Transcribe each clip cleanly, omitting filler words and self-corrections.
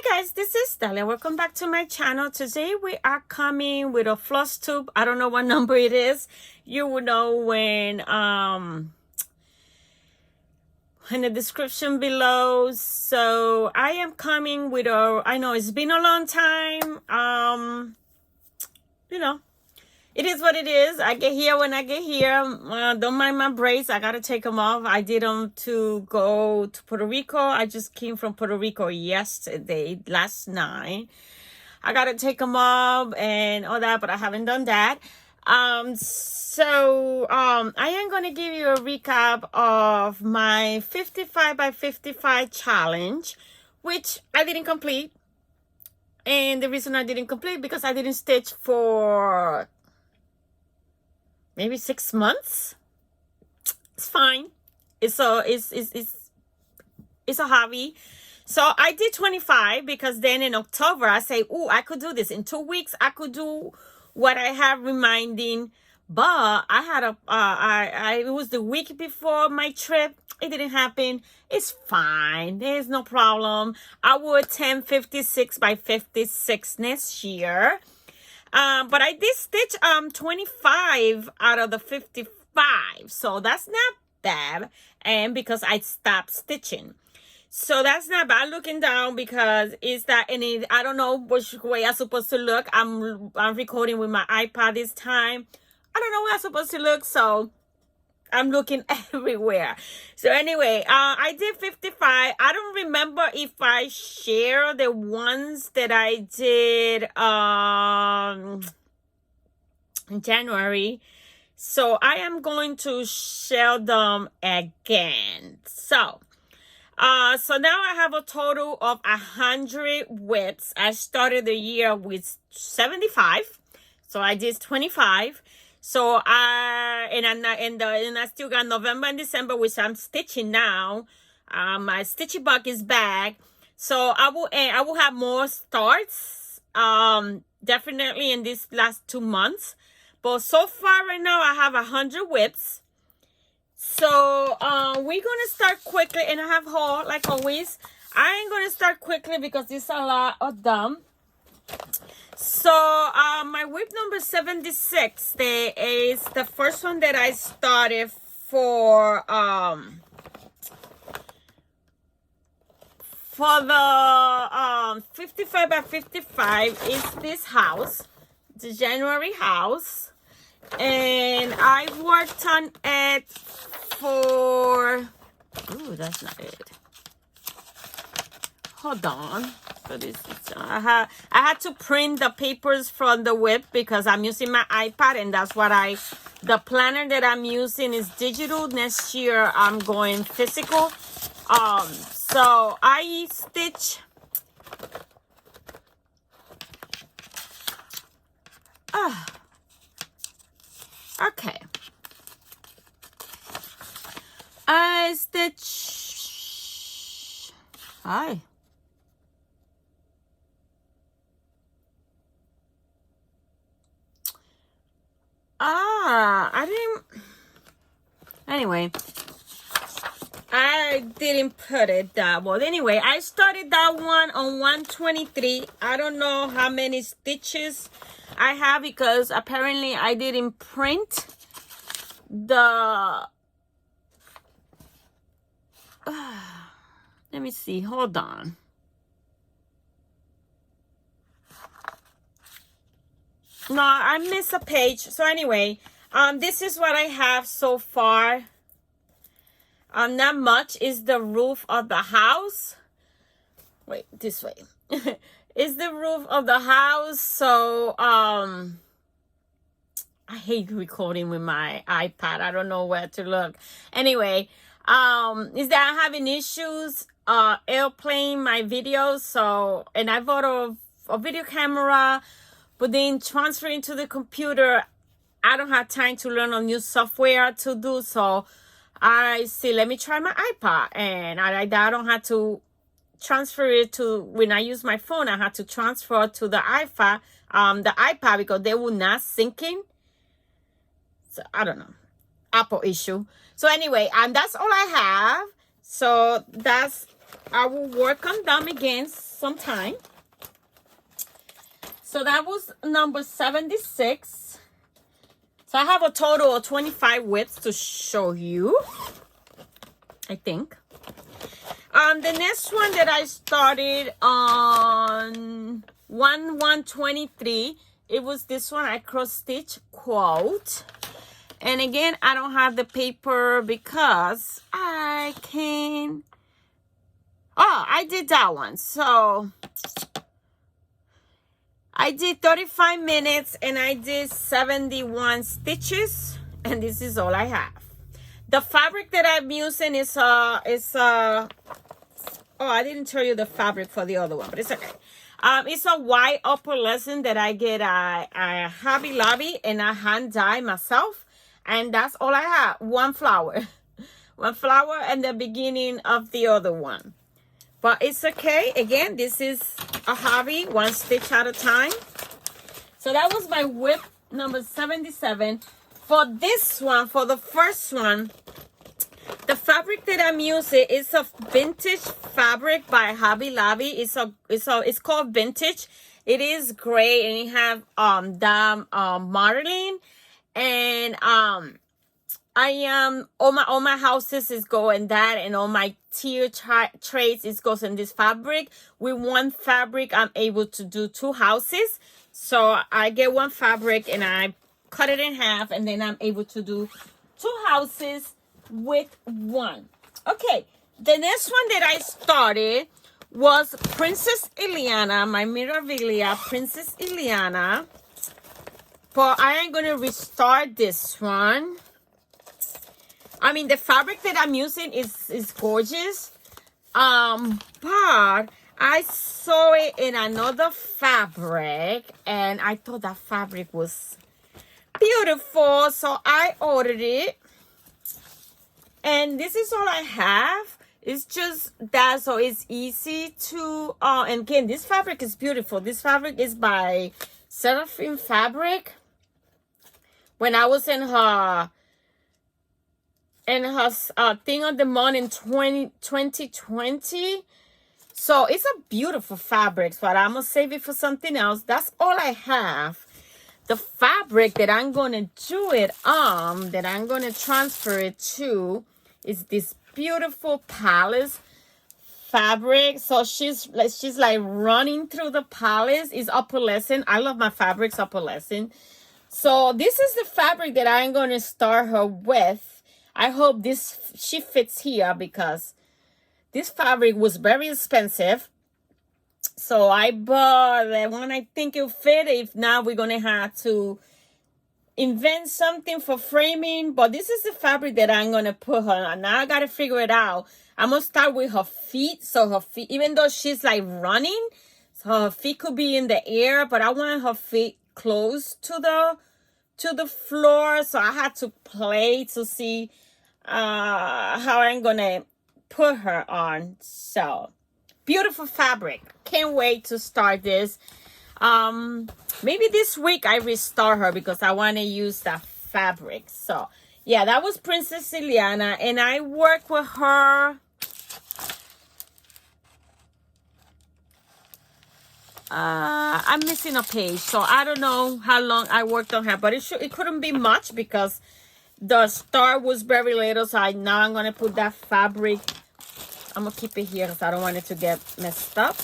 guys, this is Dalia. Welcome back to my channel. Today we are coming with a Flosstube. I don't know what number it is. You will know when in the description below. So I am coming with a, I know it's been a long time. You know, it is what it is. I get here when I get here. Don't mind my braids. I gotta take them off. I did them to go to Puerto Rico. I just came from Puerto Rico yesterday, last night. I gotta take them off and all that, but I haven't done that. I am gonna give you a recap of my 55 by 55 challenge, which I didn't complete. And the reason I didn't complete because I didn't stitch for maybe 6 months. It's fine. It's a hobby. So I did 25 because then in October I say, oh, I could do this in 2 weeks. I could do what I have reminding. But I had it was the week before my trip. It didn't happen. It's fine. There's no problem. I will attempt 56 by 56 next year. But I did stitch 25 out of the 55. So that's not bad. And because I stopped stitching. So that's not bad looking down because it's that, and I don't know which way I'm supposed to look. I'm recording with my iPad this time. I don't know where I'm supposed to look, so I'm looking everywhere. So anyway, I did 55. I don't remember if I share the ones that I did in January. So I am going to share them again. So now I have a total of 100 whips. I started the year with 75. So I did 25. So I still got November and December, which I'm stitching now. My stitchy buck is back. So I will have more starts. Definitely in these last 2 months. But so far right now I have 100 whips. So we're gonna start quickly, and I have haul like always. I ain't gonna start quickly because there's a lot of them. So my whip number 76 is the first one that I started for the 55 by 55 is this house, the January house, and I worked on it for, ooh, that's not it. Hold on. I had to print the papers from the whip because I'm using my iPad, and that's what the planner that I'm using is digital. Next year I'm going physical. So I stitch okay. I stitch anyway, I didn't put it that well. Anyway, I started that one on 123. I don't know how many stitches I have because apparently I didn't print the let me see, hold on. No, I missed a page. So anyway, this is what I have so far. Not much is the roof of the house. Wait, this way. Is the roof of the house. So I hate recording with my iPad. I don't know where to look. Anyway, is that I'm having issues airplaying my videos. So, and I bought a video camera, but then transferring to the computer, I don't have time to learn a new software to do. So I see, let me try my iPad. And I don't have to transfer it to, when I use my phone, I have to transfer to the iPad because they will not sync in. So I don't know. Apple issue. So anyway, that's all I have. So that's I will work on them again sometime. So that was number 76. So I have a total of 25 widths to show you, I think. The next one that I started on 1/1/23, it was this one. I cross stitch quote. And again, I don't have the paper because I can. Oh, I did that one. So I did 35 minutes and I did 71 stitches. And this is all I have. The fabric that I'm using is oh, I didn't tell you the fabric for the other one, but it's okay. It's a white upper lesson that I get at Hobby Lobby and I hand dye myself. And that's all I have. One flower. One flower and the beginning of the other one. But it's okay. Again, this is a hobby, one stitch at a time. So that was my whip number 77. For this one, for the first one, the fabric that I'm using is a vintage fabric by Hobby Lobby. It's called Vintage. It is gray and it have modeling. And I am all my houses is going that, and all my tier trades is goes in this fabric. With one fabric, I'm able to do 2 houses. So I get one fabric and I cut it in half, and then I'm able to do 2 houses with one. Okay, the next one that I started was Princess Ileana, my Mirabilia Princess Ileana. But I am going to restart this one. I mean, the fabric that I'm using is gorgeous. But I saw it in another fabric. And I thought that fabric was beautiful. So I ordered it. And this is all I have. It's just that, so it's easy to... and again, this fabric is beautiful. This fabric is by Seraphim Fabric. When I was in her thing of the month in 2020. So it's a beautiful fabric, but I'm going to save it for something else. That's all I have. The fabric that I'm going to do it on, that I'm going to transfer it to, is this beautiful Palace fabric. So she's like running through the Palace. It's opalescent. I love my fabrics opalescent. So this is the fabric that I'm going to start her with. I hope she fits here because this fabric was very expensive. So I bought that one. I think it'll fit. If not, we're going to have to invent something for framing. But this is the fabric that I'm going to put her on. Now I got to figure it out. I'm going to start with her feet. So her feet, even though she's like running, so her feet could be in the air, but I want her feet close to the floor. So I had to play to see how I'm gonna put her on. So beautiful fabric. Can't wait to start this. Maybe this week I restart her because I want to use that fabric. So yeah, that was Princess Ileana, and I work with her I'm missing a page, so I don't know how long I worked on her, but it couldn't be much because the start was very little. So now I'm gonna put that fabric. I'm gonna keep it here because I don't want it to get messed up.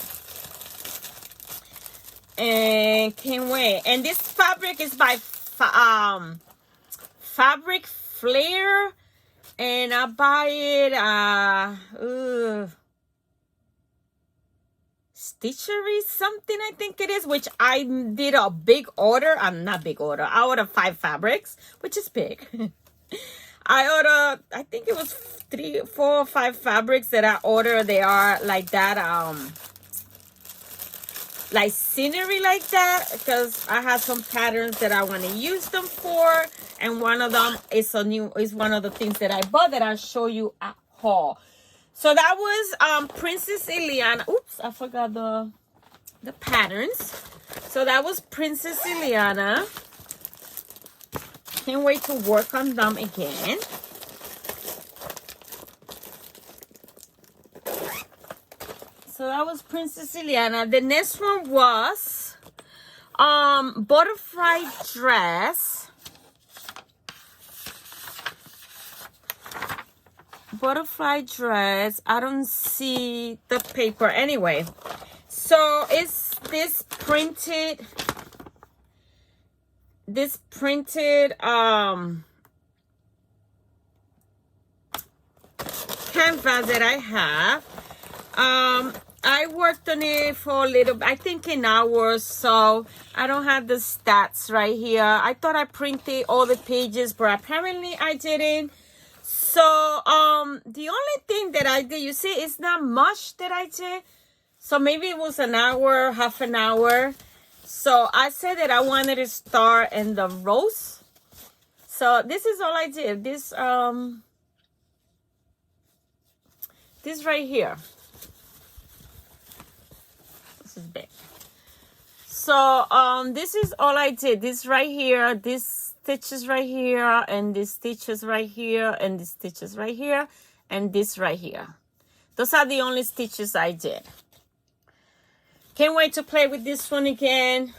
And can't wait. And this fabric is by Fabric Flair, and I buy it Stitchery something, I think it is, which I did a big order. Not big order. I ordered 5 fabrics, which is big. I ordered, I think it was 3, 4, or 5 fabrics that I ordered. They are like that, like scenery like that, because I have some patterns that I want to use them for, and one of them is one of the things that I bought that I'll show you at haul. So that was Princess Ileana. Oops, I forgot the patterns. So that was Princess Ileana. Can't wait to work on them again. So that was Princess Ileana. The next one was butterfly dress. Butterfly dress. I don't see the paper anyway. So it's this printed canvas that I have. I worked on it for a little, I think an hour, so I don't have the stats right here. I thought I printed all the pages, but apparently I didn't. So the only thing that I did, you see, it's not much that I did. So maybe it was an hour, half an hour. So I said that I wanted to start in the rose. So this is all I did. This right here. This is big. So this is all I did. This right here, this stitches right here, and this stitches right here, and this stitches right here, and this right here. Those are the only stitches I did. Can't wait to play with this one again.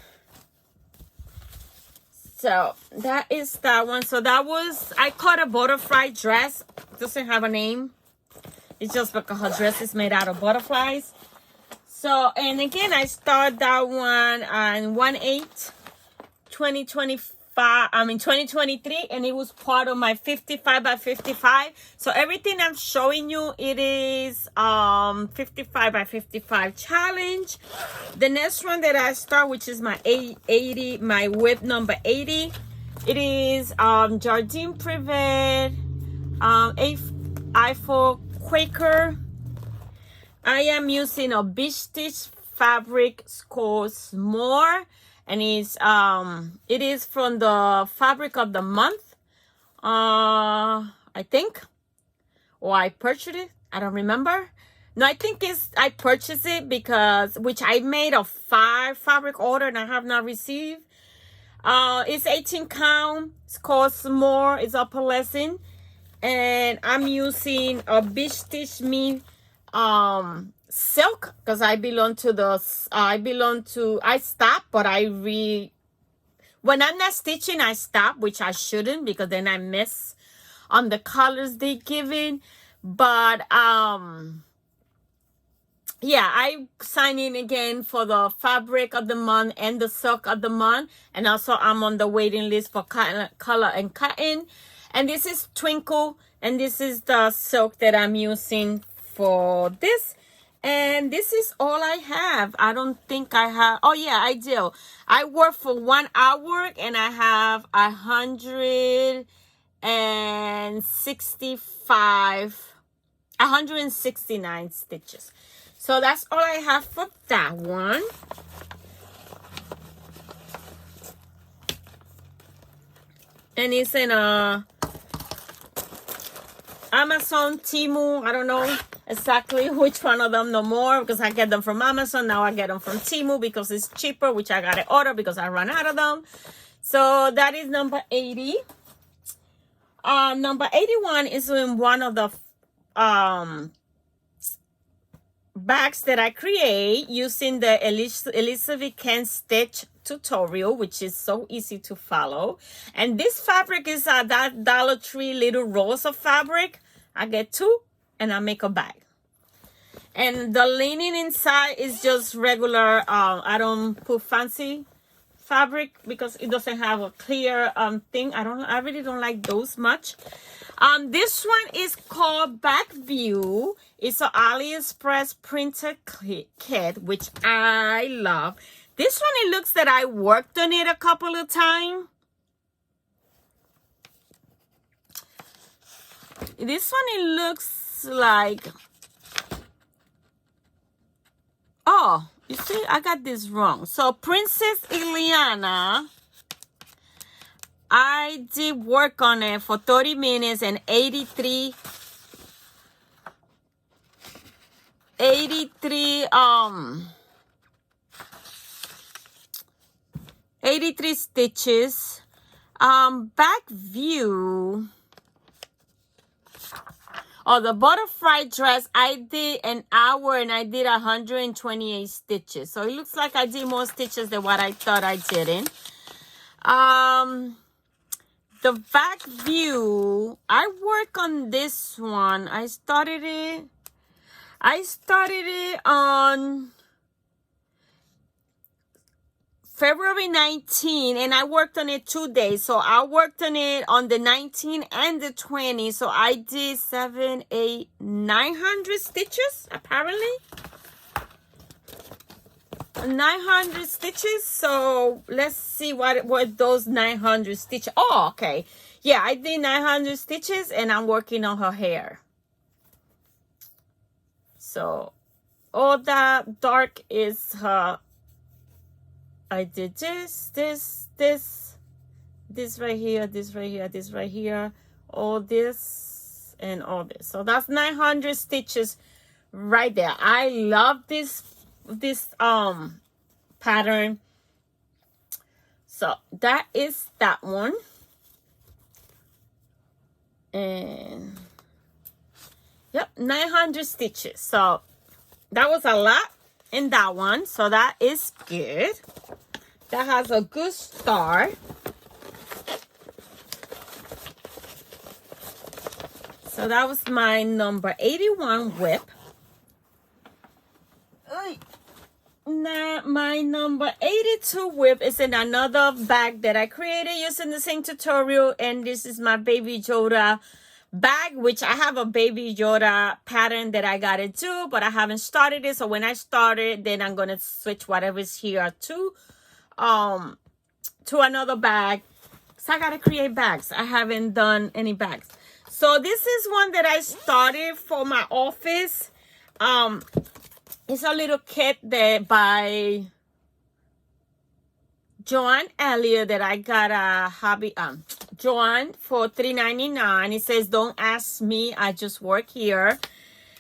So that is that one. So that was, I caught a butterfly dress. Doesn't have a name. It's just because her dress is made out of butterflies. So, and again, I started that one on 2023, and it was part of my 55 by 55. So everything I'm showing you, it is 55 by 55 challenge. The next one that I start, which is my 80, my width number 80, it is Jardine Privet, Eiffel Quaker. I am using a beach stitch fabric scores more, and it is from the fabric of the month, I think, or I purchased it. I don't remember. No, I think I purchased it because, which I made a 5 fabric order and I have not received. It's 18 count. It costs more. It's opalescent, and I'm using a beach stitch me silk, because I stop, but when I'm not stitching, I stop, which I shouldn't, because then I miss on the colors they given. But yeah, I sign in again for the fabric of the month and the silk of the month, and also I'm on the waiting list for color and cotton. And this is Twinkle, and this is the silk that I'm using for this. And this is all I have. I don't think I have, oh yeah, I do. I work for 1 hour and I have 169 stitches. So that's all I have for that one. And it's in Amazon, Temu. I don't know exactly which one of them no more, because I get them from Amazon. Now I get them from Temu because it's cheaper, which I got to order because I ran out of them. So that is number 80. Number 81 is in one of the bags that I create using the Elizabeth Can Stitch tutorial, which is so easy to follow. And this fabric is that Dollar Tree little rolls of fabric. I get 2 and I make a bag. And the lining inside is just regular. I don't put fancy fabric because it doesn't have a clear thing. I really don't like those much. This one is called Back View. It's an AliExpress printer kit, which I love. This one, it looks that I worked on it a couple of times. This one, it looks like, oh, you see, I got this wrong. So Princess Ileana, I did work on it for 30 minutes and 83 stitches. Back view. Oh, the butterfly dress, I did an hour and I did 128 stitches. So it looks like I did more stitches than what I thought I didn't. The back view, I work on this one. I started it on February 19, and I worked on it 2 days. So I worked on it on the 19 and the 20. So I did 7, 8, 900 stitches, apparently. 900 stitches. So let's see what those 900 stitches. Oh, okay. Yeah, I did 900 stitches and I'm working on her hair. So all that dark is her. I did this right here, this right here, this right here, all this and all this. So that's 900 stitches right there. I love this pattern. So that is that one. And yep, 900 stitches. So that was a lot in that one. So that is good. That has a good start. So that was my number 81 whip. Now my number 82 whip is in another bag that I created using the same tutorial, and this is my Baby Yoda bag, which I have a Baby Yoda pattern that I gotta do, but I haven't started it. So when I start it, then I'm gonna switch whatever's here to another bag. So I gotta create bags. I haven't done any bags. So this is one that I started for my office. It's a little kit that by Joanne Elliott that I got a hobby Joanne for $3.99. It says, "Don't ask me, I just work here,"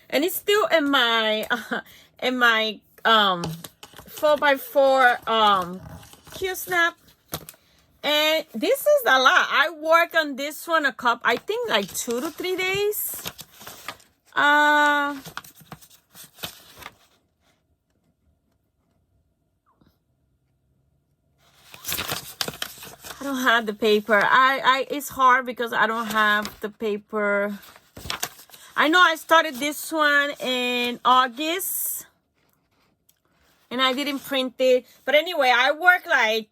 and it's still in my 4x4 Q snap. And this is a lot. I work on this one I think like 2 to 3 days. I don't have the paper. It's hard because I don't have the paper. I know I started this one in August and I didn't print it. But anyway, I work like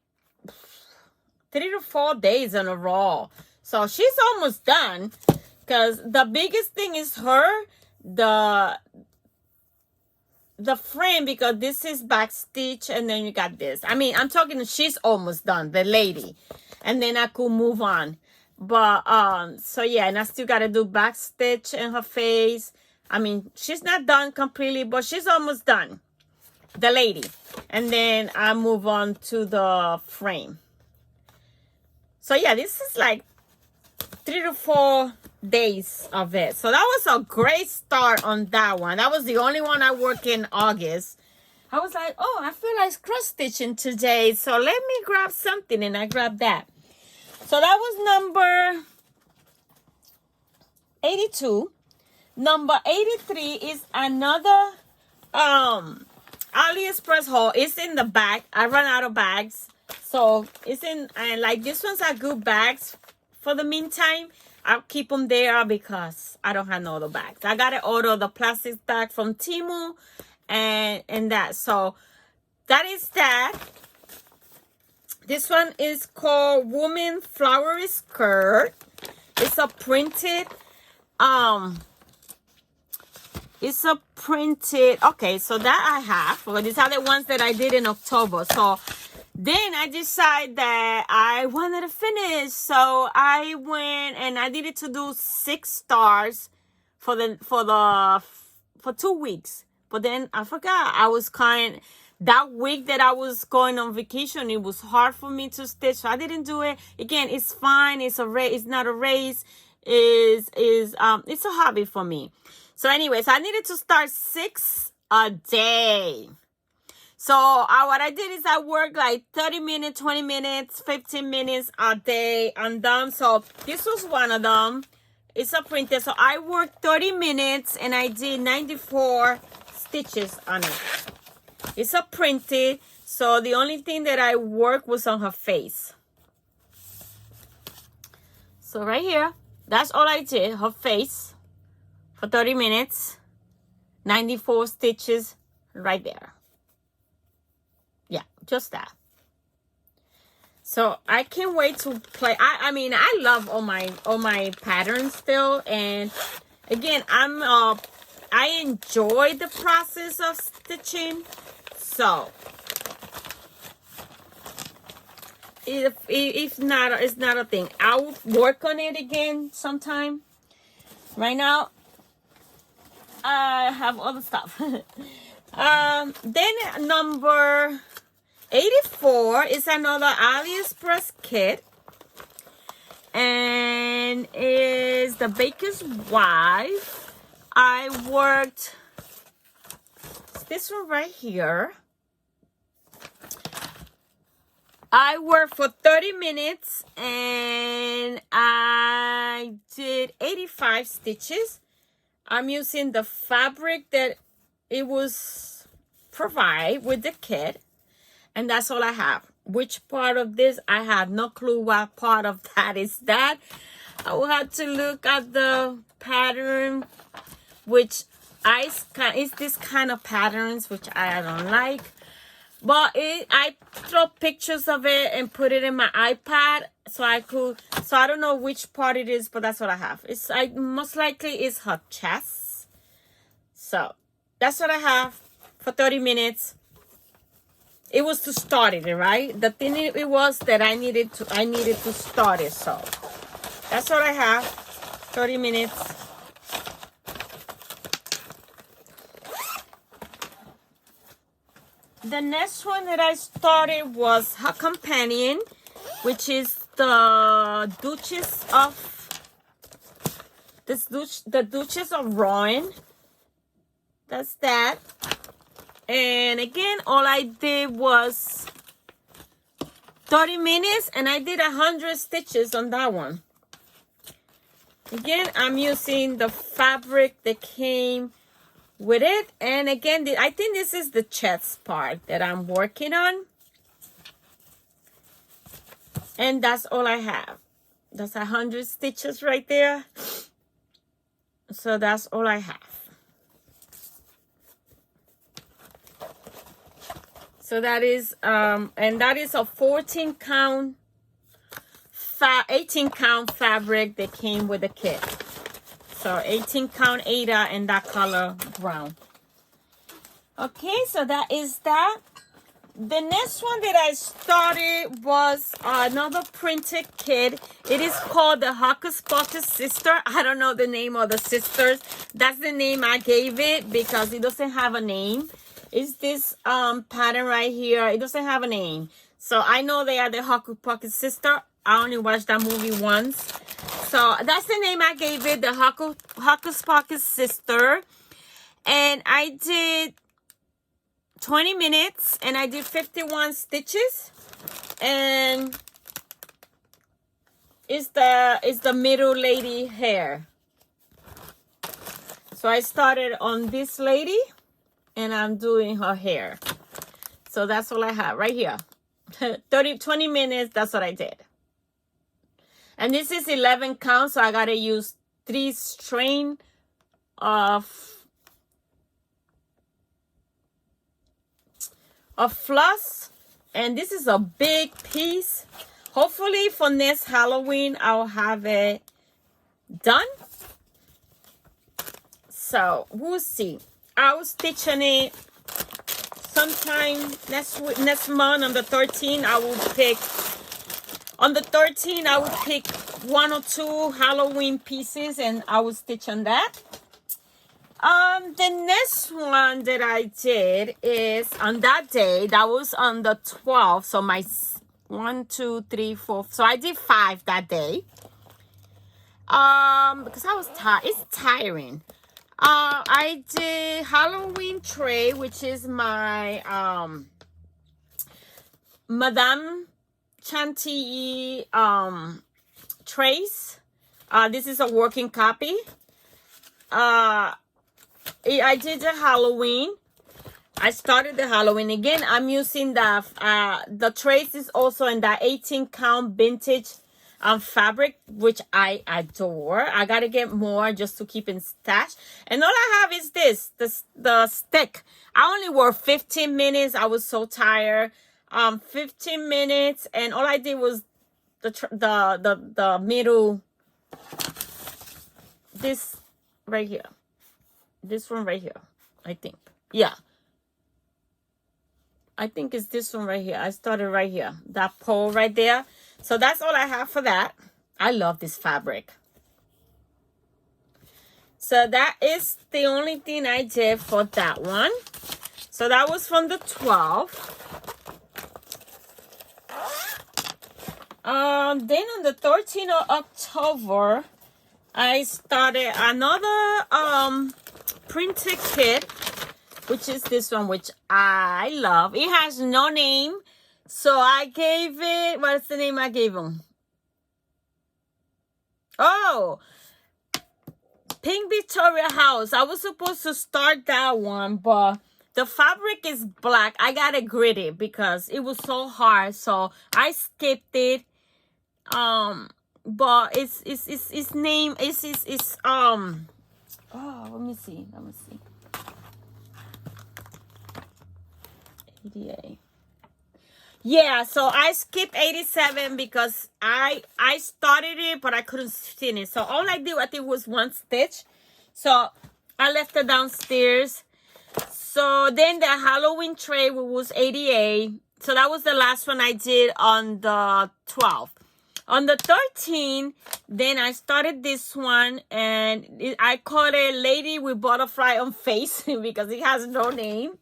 3 to 4 days in a row. So she's almost done, because the biggest thing is the frame, because this is back stitch and then you got this. I mean, I'm talking, she's almost done, the lady, and then I could move on. But so yeah, and I still gotta do back stitch in her face. I mean, she's not done completely, but she's almost done, the lady. And then I move on to the frame. So yeah, this is like 3 to 4 days of it. So that was a great start on that one. That was the only one I worked in August. I was like, oh, I feel like cross stitching today, so let me grab something, and I grabbed that. So that was number 82. Number 83 is another AliExpress haul. It's in the bag. I run out of bags, so it's in, and like these ones are good bags for the meantime. I'll keep them there because I don't have no other bags. I gotta order the plastic bag from Temu and that. So that is that. This one is called Woman Flowery Skirt. It's a printed okay, so that I have. Well, these are the ones that I did in October. So then I decided that I wanted to finish. So I went and I needed to do 6 stars for 2 weeks. But then I forgot. That week that I was going on vacation, it was hard for me to stitch. So I didn't do it. Again, it's fine. It's not a race. It's a hobby for me. So anyways, I needed to start 6 a day. So what I did is I worked like 30 minutes, 20 minutes, 15 minutes a day. I'm done. So this was one of them. It's a printed. So I worked 30 minutes and I did 94 stitches on it. It's a printed. So the only thing that I worked was on her face. So right here, that's all I did. Her face for 30 minutes. 94 stitches right there. Yeah, just that. So I can't wait to play. I mean, I love all my patterns still, and again, I enjoy the process of stitching. So if not, it's not a thing. I'll work on it again sometime. Right now, I have other stuff. Then number 84 is another AliExpress kit, and is the Baker's Wife. I worked this one right here. I worked for 30 minutes and I did 85 stitches. I'm using the fabric that it was provided with the kit. And that's all I have. Which part of this, I have no clue what part of that is that. I will have to look at the pattern, which is this kind of patterns, which I don't like. But I throw pictures of it and put it in my iPad so I don't know which part it is, but that's what I have. Most likely it's her chest. So that's what I have for 30 minutes. It was to start it, right? The thing it was that I needed to start it. So that's what I have. 30 minutes. The next one that I started was her companion, which is the Duchess of Rouen. That's that. And again, all I did was 30 minutes and I did 100 stitches on that one. Again, I'm using the fabric that came with it. And again, I think this is the chest part that I'm working on. And that's all I have. That's 100 stitches right there. So that's all I have. So that is, and that is a 14 count, 18 count fabric that came with the kit. So 18 count Ada in that color brown. Okay, so that is that. The next one that I started was another printed kit. It is called the Hocus Pocus Sister. I don't know the name of the sisters. That's the name I gave it because it doesn't have a name. It's this pattern right here. It doesn't have a name. So I know they are the Hocus Pocus Sister. I only watched that movie once. So that's the name I gave it, the Hocus Pocus Sister. And I did 20 minutes and I did 51 stitches. And it's the middle lady hair. So I started on this lady. And I'm doing her hair. So that's all I have right here. 20 minutes, that's what I did. And this is 11 count, so I got to use 3 strain of floss. And this is a big piece. Hopefully for next Halloween, I'll have it done. So we'll see. I will stitch on it sometime next month on the 13th. I will pick on the 13th. I will pick 1 or 2 Halloween pieces and I will stitch on that. The next one that I did is on that day. That was on the 12th. So my 1, 2, 3, 4. So I did 5 that day. Because I was tired. It's tiring. I did Halloween tray, which is my Madame Chantilly trays. This is a working copy. I did the Halloween. I started the Halloween. Again, I'm using the trace is also in the 18 count vintage fabric, which I adore. I gotta get more just to keep in stash. And all I have is the stick. I only worked 15 minutes. I was so tired. 15 minutes, and all I did was the middle, this right here, this one right here, I think. Yeah, I think it's this one right here. I started right here, that pole right there. So that's all I have for that. I love this fabric. So that is the only thing I did for that one. So that was from the 12th. Then on the 13th of October, I started another printed kit, which is this one, which I love. It has no name, so I gave it, what's the name I gave him? Oh, Pink Victoria House. I was supposed to start that one, but the fabric is black. I got it gritty because it was so hard, so I skipped it. But its name is oh, let me see. 88. Yeah, so I skipped 87 because I started it, but I couldn't finish. So all I did, I think, was one stitch. So I left it downstairs. So then the Halloween tray was 88. So that was the last one I did on the 12th. On the 13th, then I started this one, and I called it Lady with Butterfly on Face because it has no name.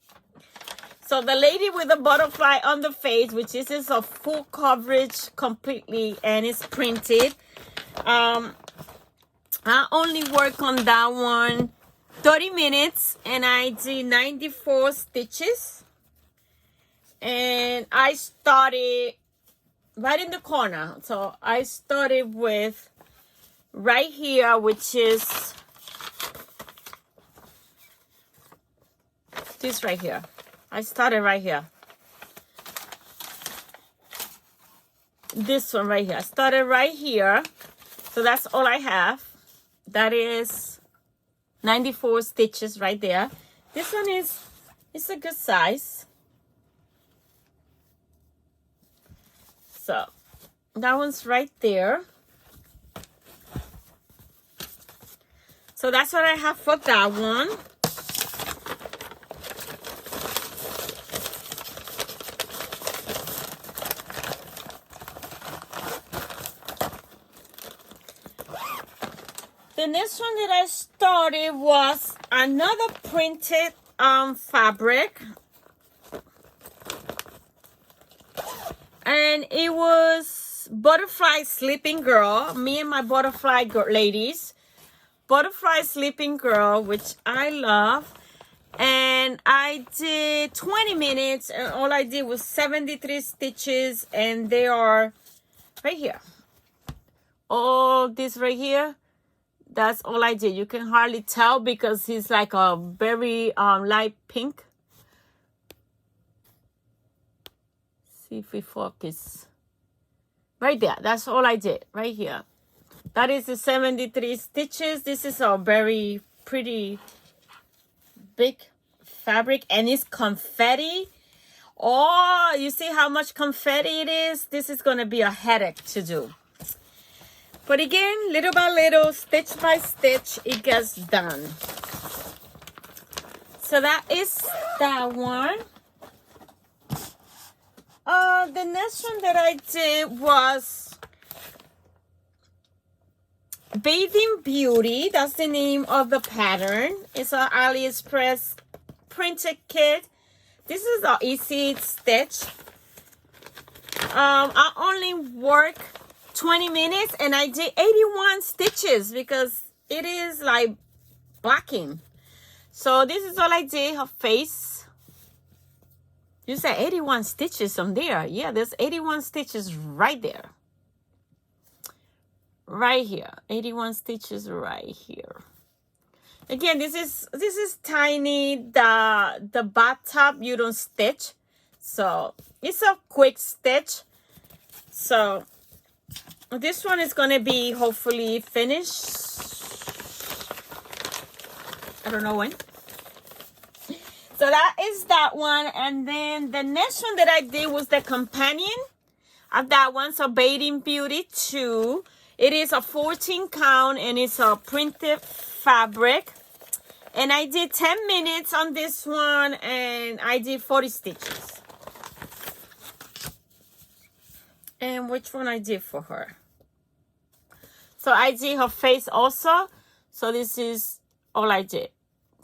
So the lady with the butterfly on the face, which is a full coverage completely, and it's printed. I only work on that one 30 minutes, and I did 94 stitches. And I started right in the corner. So I started with right here, which is this right here. I started right here. This one right here. I started right here. So that's all I have. That is 94 stitches right there. This one it's a good size. So that one's right there. So that's what I have for that one. The next one that I started was another printed fabric. And it was Butterfly Sleeping Girl. Me and my Butterfly ladies. Butterfly Sleeping Girl, which I love. And I did 20 minutes. And all I did was 73 stitches. And they are right here. All this right here. That's all I did. You can hardly tell because he's like a very light pink. See if we focus. Right there. That's all I did. Right here. That is the 73 stitches. This is a very pretty big fabric. And it's confetti. Oh, you see how much confetti it is? This is going to be a headache to do. But again, little by little, stitch by stitch, it gets done. So that is that one. The next one that I did was Bathing Beauty. That's the name of the pattern. It's an AliExpress printed kit. This is an easy stitch. I only work 20 minutes and I did 81 stitches because it is like blocking. So this is all I did. Her face. You said 81 stitches on there. Yeah, there's 81 stitches right there. right here. 81 stitches right here. Again, this is tiny. The back top you don't stitch, so it's a quick stitch. So this one is gonna be hopefully finished. I don't know when. So that is that one, and then the next one that I did was the companion of that one. So Bathing Beauty 2. It is a 14 count and it's a printed fabric. And I did 10 minutes on this one and I did 40 stitches. And which one I did for her? So I did her face also. So this is all I did.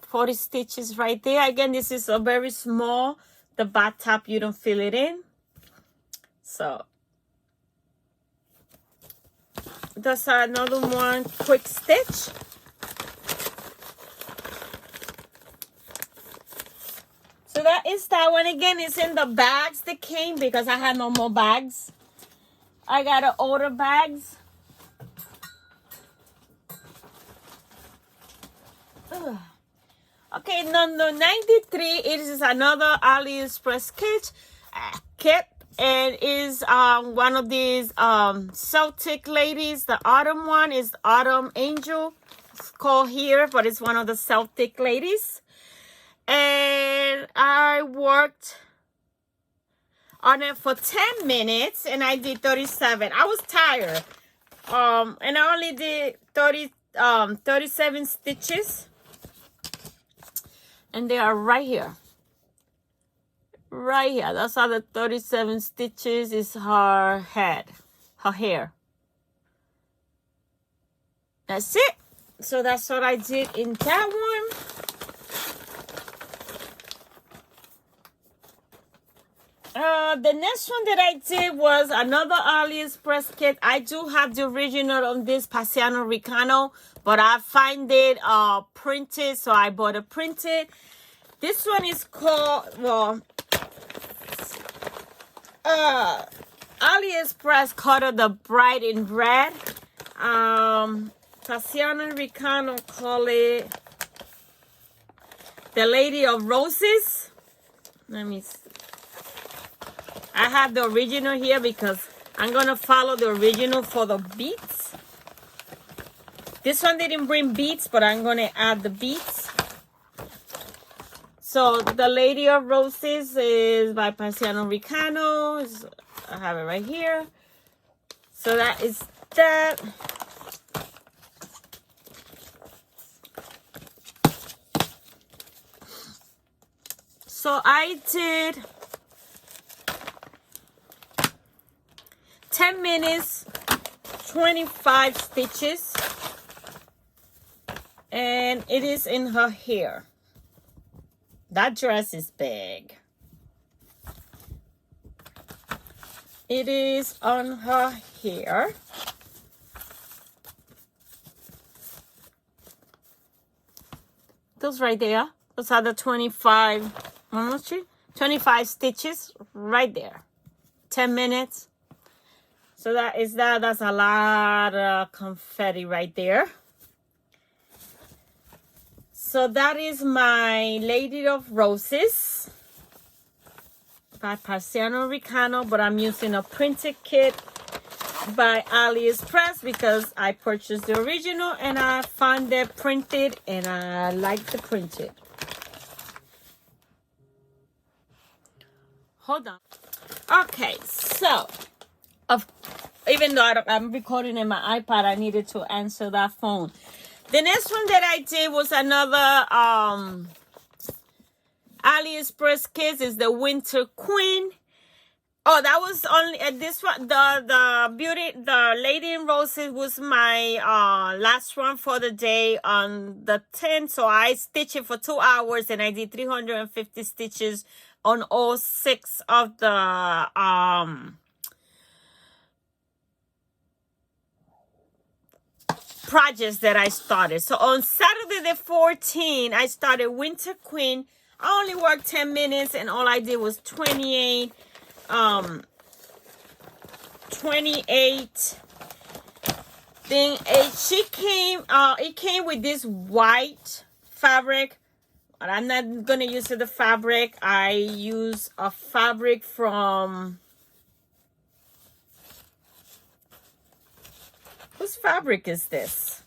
40 stitches right there. Again, this is a very small. The back top, you don't fill it in. So that's another one quick stitch. So that is that one. Again, it's in the bags that came because I had no more bags. I gotta order bags. Ugh. Okay, number 93. It is another AliExpress kit. And is one of these Celtic ladies. The autumn one is Autumn Angel. It's called here, but it's one of the Celtic ladies. And I worked on it for 10 minutes and I did 37. I was tired. And I only did 37 stitches. And they are right here. Right here. That's how the 37 stitches is her head. Her hair. That's it. So that's what I did in that one. The next one that I did was another AliExpress kit. I do have the original on this Passiano Ricano, but I find it printed, so I bought a printed. This one is called, well, AliExpress called it the Bride in Red. Passiano Ricano call it the Lady of Roses. Let me see. I have the original here because I'm going to follow the original for the beads. This one didn't bring beads, but I'm going to add the beads. So, the Lady of Roses is by Passiano Ricano. I have it right here. So, that is that. So, I did 10 minutes, 25 stitches, and it is in her hair. That dress is big. It is on her hair. Those right there. Those are the 25, how much? 25 stitches right there. 10 minutes. So that is that. That's a lot of confetti right there. So that is my Lady of Roses by Passiano Ricano, but I'm using a printed kit by AliExpress because I purchased the original and I found it printed and I like the printed. Hold on. Okay, so even though I'm recording in my iPad, I needed to answer that phone. The next one that I did was another AliExpress kit. Is the Winter Queen. Oh, that was only this one. The Lady in Roses was my last one for the day on the 10th. So I stitched it for 2 hours and I did 350 stitches on all 6 of the projects that I started. So on Saturday the 14th, I started Winter Queen. I only worked 10 minutes and all I did was 28 28 Then it came with this white fabric, but I'm not gonna use the fabric. I use a fabric from, whose fabric is this?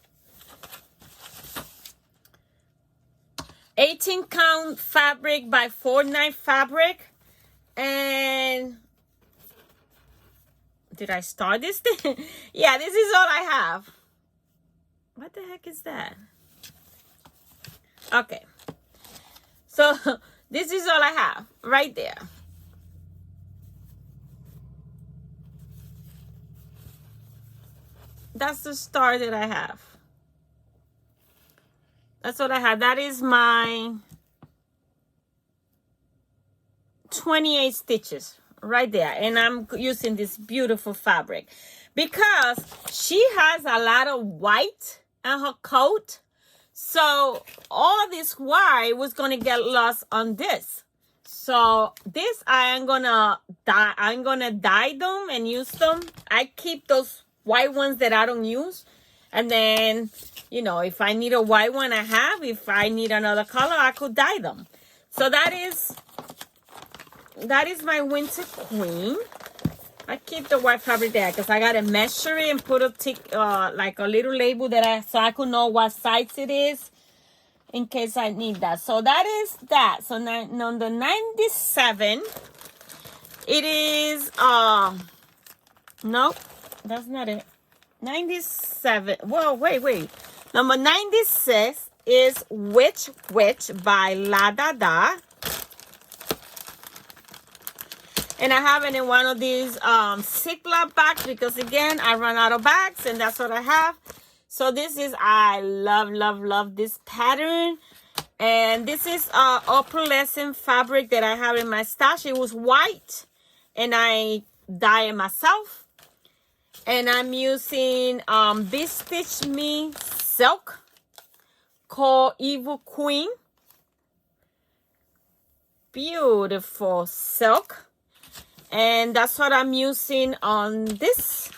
18 count fabric by 4.9 fabric. And did I start this thing? Yeah, this is all I have. What the heck is that? Okay. So this is all I have right there. That's the star that I have. That's what I have. That is my 28 stitches right there. And I'm using this beautiful fabric because she has a lot of white on her coat. So all this white was going to get lost on this. So this I'm going to dye them and use them. I keep those white ones that I don't use. And then, you know, if I need a white one, I have. If I need another color, I could dye them. So that is my winter queen. I keep the white fabric there because I gotta measure it and put a tick, like a little label so I could know what size it is in case I need that. So that is that. So on the 97, it is nope, that's not it. 97. Whoa, wait. Number 96 is Witch by La Dada. And I have it in one of these Ziploc bags because, again, I run out of bags and that's what I have. So this is, I love this pattern. And this is opalescent fabric that I have in my stash. It was white and I dye it myself. And I'm using This Stitch Me silk called Evil Queen. Beautiful silk. And that's what I'm using on this.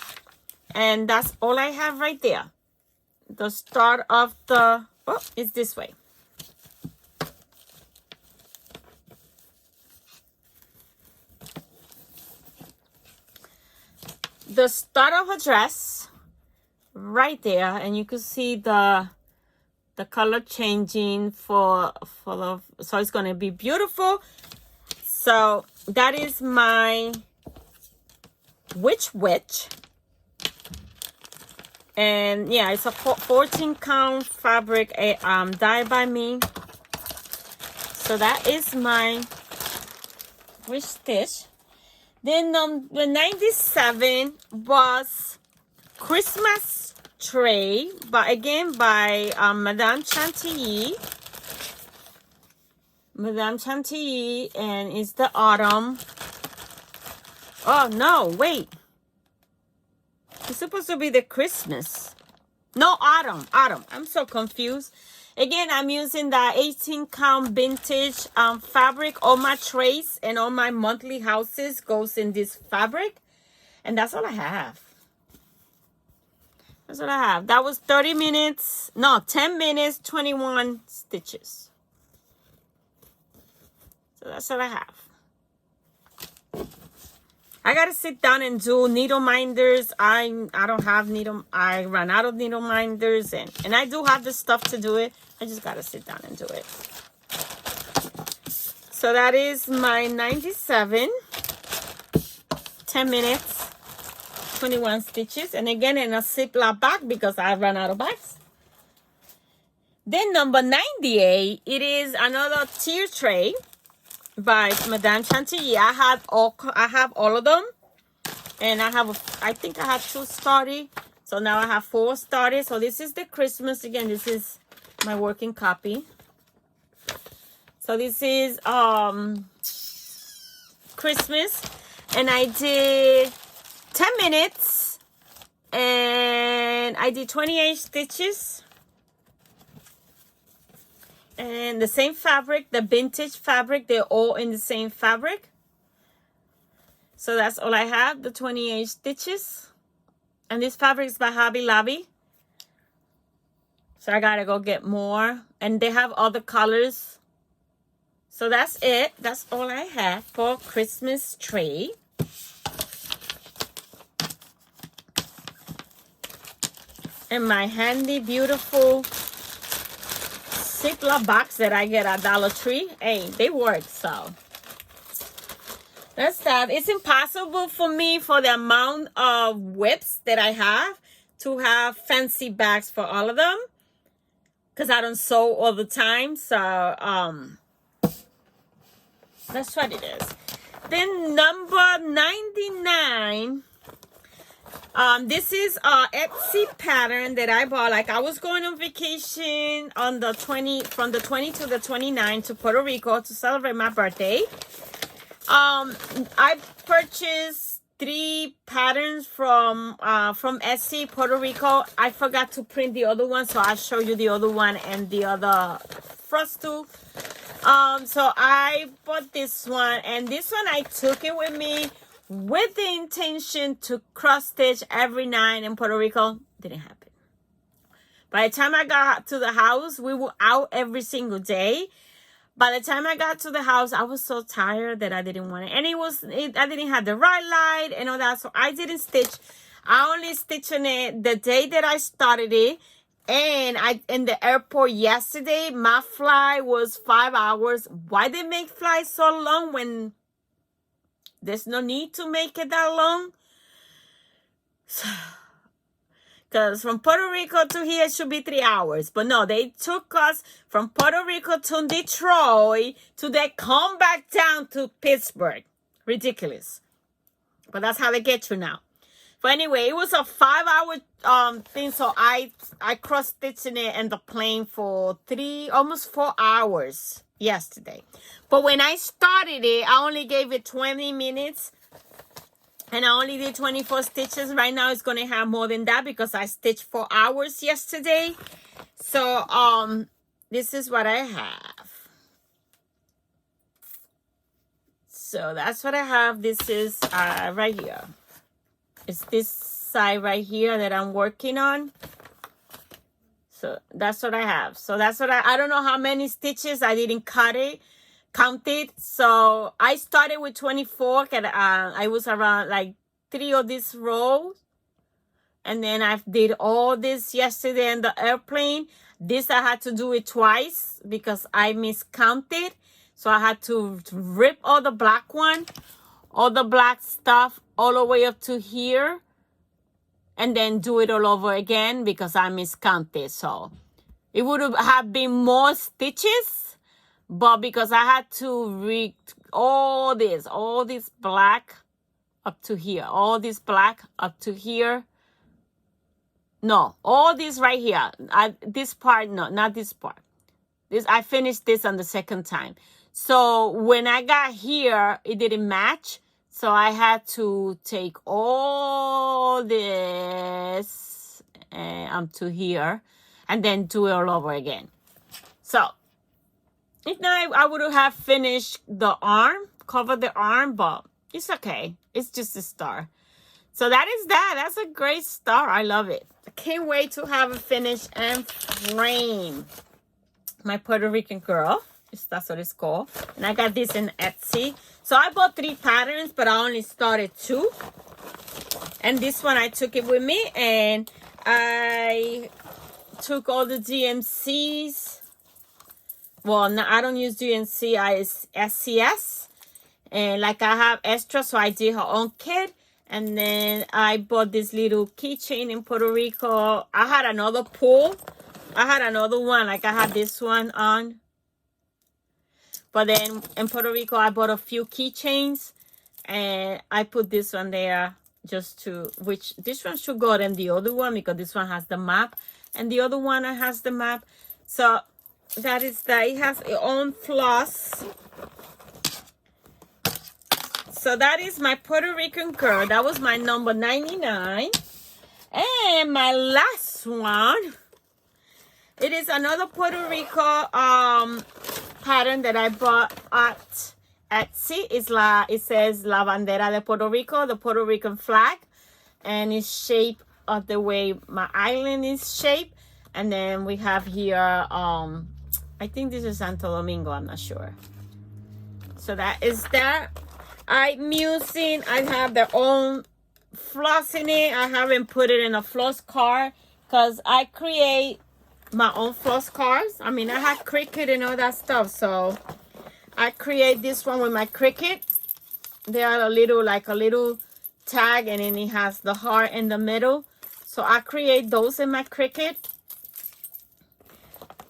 And that's all I have right there. The start of the, oh, it's this way. The start of a dress right there, and you can see the color changing so it's going to be beautiful. So that is my Witch. And yeah, it's a 14 count fabric dyed by me. So that is my Witch stitch. Then the 97 was Christmas Tray, but again by Madame Chantilly. Madame Chantilly, and it's the autumn. Oh no, wait. It's supposed to be the Christmas. No, autumn. I'm so confused. Again, I'm using the 18 count vintage fabric. All my trays and all my monthly houses goes in this fabric. And that's all I have. That's what I have. That was 30 minutes. No, 10 minutes, 21 stitches. So that's what I have. I gotta sit down and do needle minders. I don't have needle. I ran out of needle minders, and I do have the stuff to do it. I just gotta sit down and do it. So that is my 97. 10 minutes, 21 stitches, and again in a Ziploc bag because I ran out of bags. Then number 98, it is another tier tray by Madame Chantilly. I have all of them, and I think I have 2 started, so now I have 4 started. So this is the Christmas. Again, this is my working copy. So this is Christmas, and I did 10 minutes and I did 28 stitches. And the same fabric, the vintage fabric, they're all in the same fabric. So that's all I have, the 28 stitches. And this fabric is by Hobby Lobby. So I gotta go get more. And they have other colors. So that's it. That's all I have for Christmas tree. And my handy, beautiful Ziploc box that I get at Dollar Tree. Hey, they work, so. That's that. It's impossible for me, for the amount of whips that I have, to have fancy bags for all of them. Because I don't sew all the time. So, that's what it is. Then number 99. This is a Etsy pattern that I bought. Like, I was going on vacation on the 20, from the 20 to the 29 to Puerto Rico to celebrate my birthday. I purchased 3 patterns from Etsy, Puerto Rico. I forgot to print the other one, so I'll show you the other one and the other Flosstube. So I bought this one, and this one I took it with me with the intention to cross stitch every night in Puerto Rico. Didn't happen. By the time I got to the house, we were out every single day. By the time I got to the house, I was so tired that I didn't want it. And I didn't have the right light and all that. So I didn't stitch. I only stitched on it the day that I started it. And in the airport yesterday, my flight was 5 hours. Why they make flights so long when there's no need to make it that long? Because from Puerto Rico to here, it should be 3 hours. But no, they took us from Puerto Rico to Detroit to then come back down to Pittsburgh. Ridiculous. But that's how they get you now. But anyway, it was a 5-hour thing. So I cross-stitched it in the plane for almost 4 hours yesterday. But when I started it, I only gave it 20 minutes. And I only did 24 stitches. Right now it's going to have more than that because I stitched 4 hours yesterday. So, this is what I have. So that's what I have. This is right here. It's this side right here that I'm working on. So that's what I have. So that's what I don't know how many stitches. I didn't count it. So I started with 24. And I was around like 3 of these rows. And then I did all this yesterday in the airplane. This I had to do it twice because I miscounted. So I had to rip all the black stuff all the way up to here. And then do it all over again because I miscounted. So it would have been more stitches. But because I had to read all this black up to here. All this black up to here. No, all this right here. This part, no, not this part. I finished this on the second time. So when I got here, it didn't match. So I had to take all this up to here and then do it all over again. So if not, I would have finished the arm, covered the arm, but it's okay. It's just a start. So that is that. That's a great start. I love it. I can't wait to have it finished and frame. My Puerto Rican girl. That's what it's called. And I got this in Etsy. So I bought 3 patterns, but I only started 2. And this one, I took it with me. And I took all the DMCs. Well, no, I don't use DMC. I use SCS. And like I have extra, so I did her own kit. And then I bought this little keychain in Puerto Rico. I had another pull. I had another one. Like I had this one on. But then in Puerto Rico, I bought a few keychains. And I put this one there just to, which this one should go in the other one because this one has the map. And the other one has the map. So that is that. It has its own floss. So that is my Puerto Rican girl. That was my number 99. And my last one. It is another Puerto Rico pattern that I bought at Etsy. It says La Bandera de Puerto Rico, the Puerto Rican flag. And it's shaped of the way my island is shaped. And then we have here, I think this is Santo Domingo, I'm not sure. So that is that. I'm using, I have their own floss in it. I haven't put it in a floss card because I create my own floss cards. I mean, I have Cricut and all that stuff. So I create this one with my Cricut. They are a little tag, and then it has the heart in the middle. So I create those in my Cricut.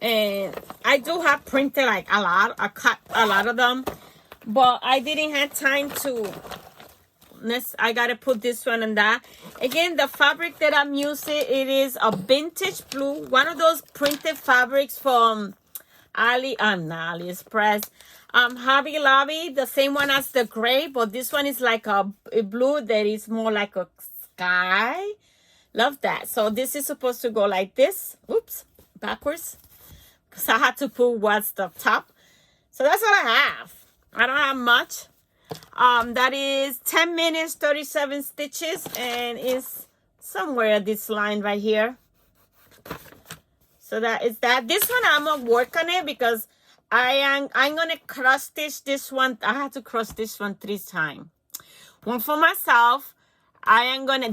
And I do have printed like a lot. I cut a lot of them. But I didn't have time to. I gotta put this one and that. Again, the fabric that I'm using, it is a vintage blue. One of those printed fabrics from AliExpress. Hobby Lobby, the same one as the gray, but this one is like a blue that is more like a sky. Love that. So this is supposed to go like this. Oops, backwards. Because I had to put what's the top. So that's what I have. I don't have much. That is 10 minutes, 37 stitches, and it's somewhere this line right here. So that is that. This one I'm gonna work on it because I'm gonna cross stitch this one. I have to cross this one 3 times. One for myself.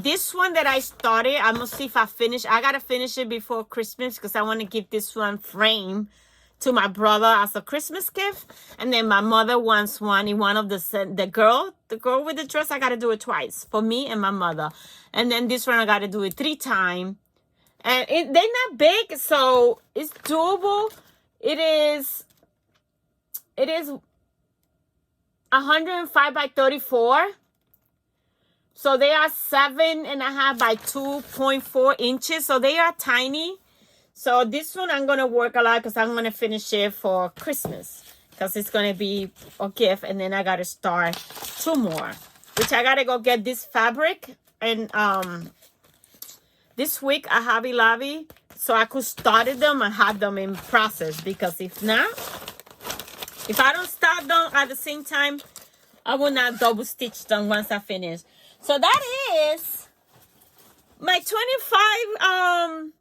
This one that I started, I'm gonna see if I finish. I gotta finish it before Christmas because I want to give this one frame to my brother as a Christmas gift. And then my mother wants one in one of the girl with the dress. I got to do it twice for me and my mother. And then this one I got to do it 3 times. And they're not big, so it's doable. It is 105 by 34. So they are 7.5 by 2.4 inches. So they are tiny. So this one I'm going to work a lot because I'm going to finish it for Christmas. Because it's going to be a gift. And then I got to start 2 more. Which I got to go get this fabric. And this week at Hobby Lobby. So I could start them and have them in process. Because if not, if I don't start them at the same time, I will not double stitch them once I finish. So that is my 25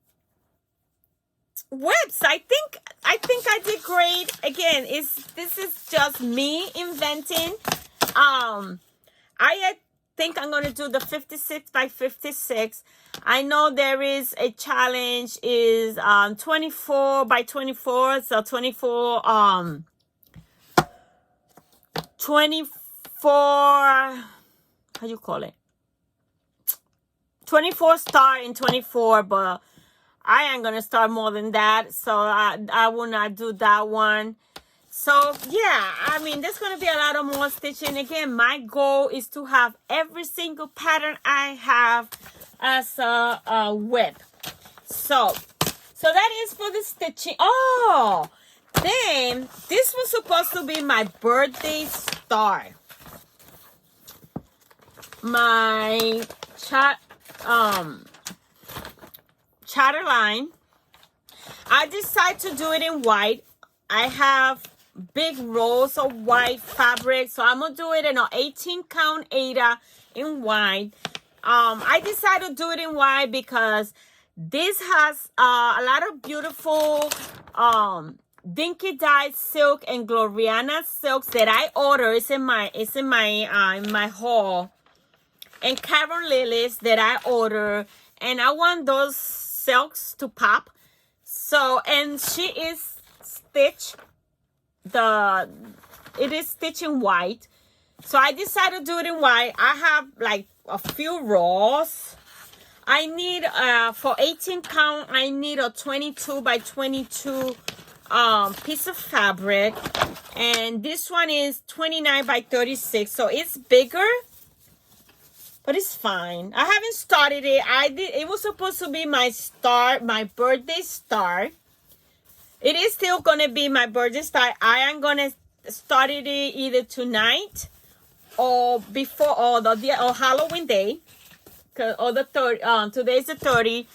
whips. I think I did great. Again, this is just me inventing. I think I'm gonna do the 56 by 56. I know there is a challenge is 24 by 24. So 24 how you call it? 24 star in 24, but I ain't gonna start more than that, so I will not do that one. So yeah, I mean, there's gonna be a lot of more stitching. Again, my goal is to have every single pattern I have as a whip. So that is for the stitching. Oh, then this was supposed to be my birthday star. My Chatterline. I decided to do it in white. I have big rolls of white fabric, so I'm gonna do it in an 18 count Aida in white. I decided to do it in white because this has a lot of beautiful dinky dyed silk and Gloriana silks that I order. It's in my haul. And Caron Lilies that I order, and I want those silks to pop. So, and she is stitched. It is stitched in white. So I decided to do it in white. I have like a few rolls. I need for 18 count. I need a 22 by 22 piece of fabric, and this one is 29 by 36. So it's bigger. But it's fine. I haven't started it. It was supposed to be my birthday star. It is still gonna be my birthday star. I am gonna start it either tonight or before or Halloween day. Or the 30. Today's the 30.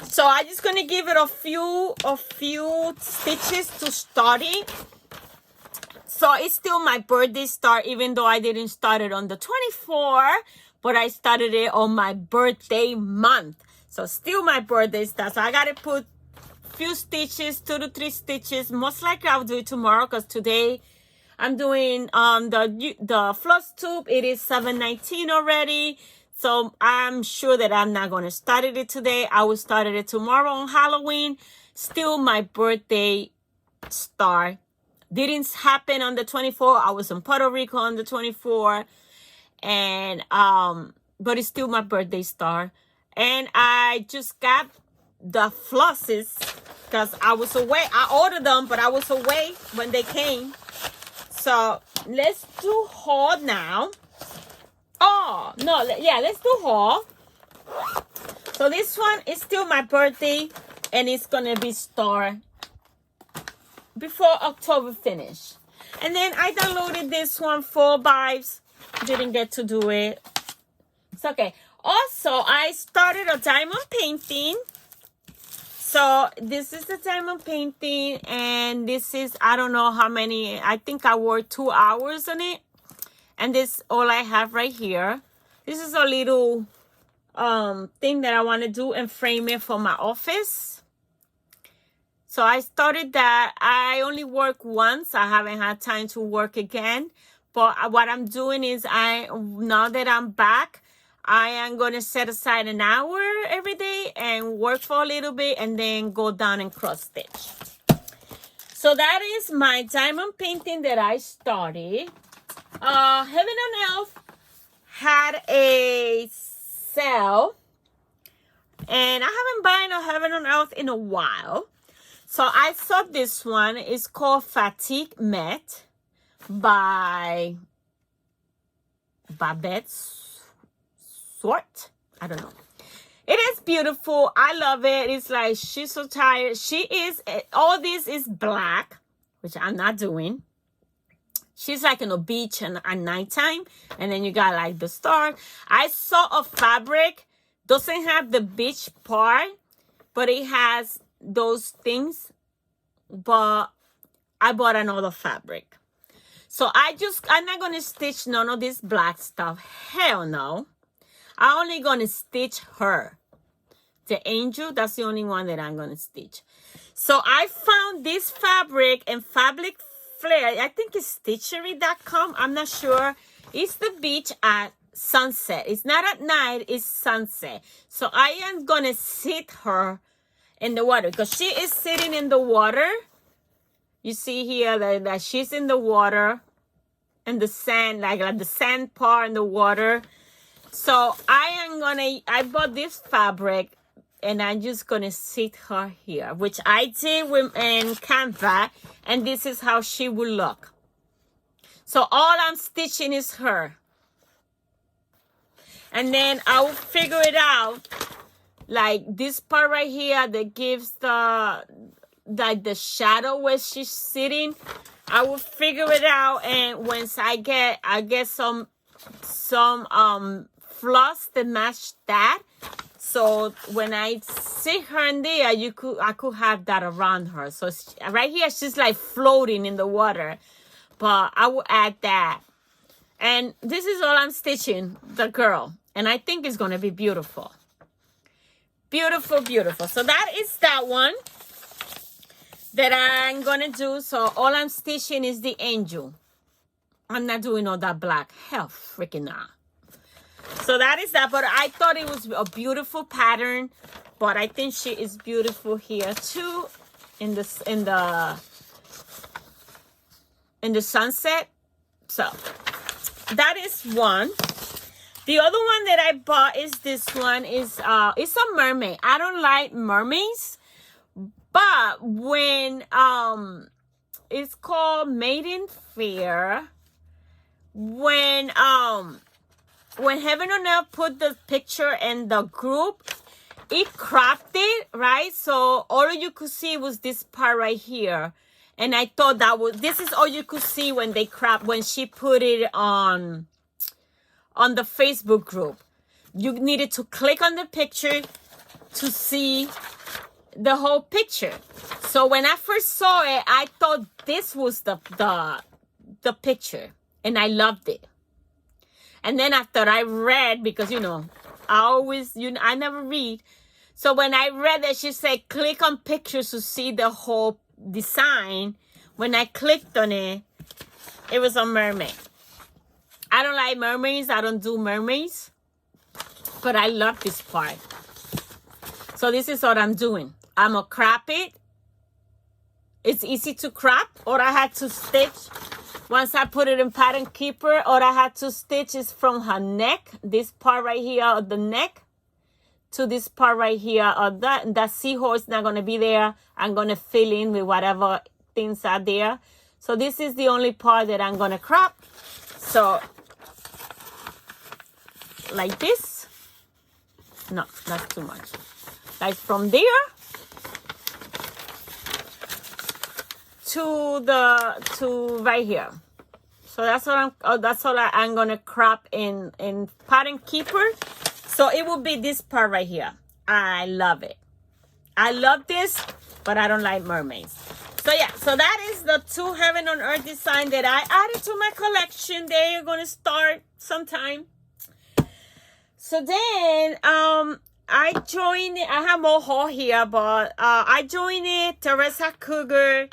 So I'm just gonna give it a few stitches to start it. So it's still my birthday star, even though I didn't start it on the 24th. But I started it on my birthday month. So still my birthday stuff. So I got to put few stitches, 2 to 3 stitches. Most likely I'll do it tomorrow because today I'm doing the Flosstube. It is 7:19 already. So I'm sure that I'm not going to start it today. I will start it tomorrow on Halloween. Still my birthday star. Didn't happen on the 24th. I was in Puerto Rico on the 24th. And but it's still my birthday star. And I just got the flosses because I was away. I ordered them, but I was away when they came. So let's do haul now. Oh, no, yeah, let's do haul. So this one is still my birthday, and it's going to be star before October finish. And then I downloaded this one, 4 vibes. Didn't get to do it. It's okay. Also, I started a diamond painting. So this is the diamond painting, and this is, I don't know how many, I think I worked 2 hours on it. And this all I have right here. This is a little thing that I want to do and frame it for my office. So I started that. I only work once. I haven't had time to work again. But what I'm doing is now that I'm back, I am going to set aside an hour every day and work for a little bit and then go down and cross stitch. So that is my diamond painting that I started. Heaven on Earth had a sale, and I haven't bought a Heaven on Earth in a while. So I saw this one. It's called Fatigue Met by Babette Sort. I don't know. It is beautiful. I love it. It's like she's so tired. She is, all this is black, which I'm not doing. She's like in a beach and at nighttime. And then you got like the star. I saw a fabric. Doesn't have the beach part, but it has those things. But I bought another fabric. So I'm not going to stitch none of this black stuff. Hell no. I'm only going to stitch her. The angel, that's the only one that I'm going to stitch. So I found this fabric and Fabric Flare. I think it's stitchery.com. I'm not sure. It's the beach at sunset. It's not at night. It's sunset. So I am going to sit her in the water because she is sitting in the water. You see here that she's in the water and the sand, like the sand part in the water. So I bought this fabric and I'm just going to sit her here, which I did in Canva, and this is how she will look. So all I'm stitching is her. And then I will figure it out, like this part right here that gives the shadow where she's sitting. I will figure it out, and once I get some floss to match that. So when I sit her in there, I could have that around her. So right here, she's like floating in the water. But I will add that. And this is all I'm stitching, the girl. And I think it's going to be beautiful. Beautiful, beautiful. So that is that one that I'm going to do. So all I'm stitching is the angel. I'm not doing all that black. Hell freaking nah. So that is that. But I thought it was a beautiful pattern. But I think she is beautiful here too. In the sunset. So that is one. The other one that I bought is this one. It's a mermaid. I don't like mermaids. But when it's called Maiden Fair. When Heaven on Earth put the picture in the group, it cropped it, right? So all you could see was this part right here. And I thought this is all you could see when she put it on the Facebook group. You needed to click on the picture to see the whole picture. So when I first saw it, I thought this was the picture. And I loved it. And then after I read, because, I never read. So when I read that she said, click on pictures to see the whole design, when I clicked on it, it was a mermaid. I don't like mermaids. I don't do mermaids. But I love this part. So this is what I'm doing. I'm going to crop it. It's easy to crop. All I had to stitch, once I put it in Pattern Keeper, all I had to stitch is from her neck, this part right here of the neck, to this part right here of that seahorse not going to be there. I'm going to fill in with whatever things are there. So this is the only part that I'm going to crop. So like this. No, not too much. Like from there to right here. So that's what I'm gonna crop in Pattern Keeper. So it will be this part right here. I love it. I love this, but I don't like mermaids. So yeah, so that is the 2 Heaven on Earth design that I added to my collection. They're gonna start sometime. So then I joined it. I have more haul here, but I joined it. Teresa Cougar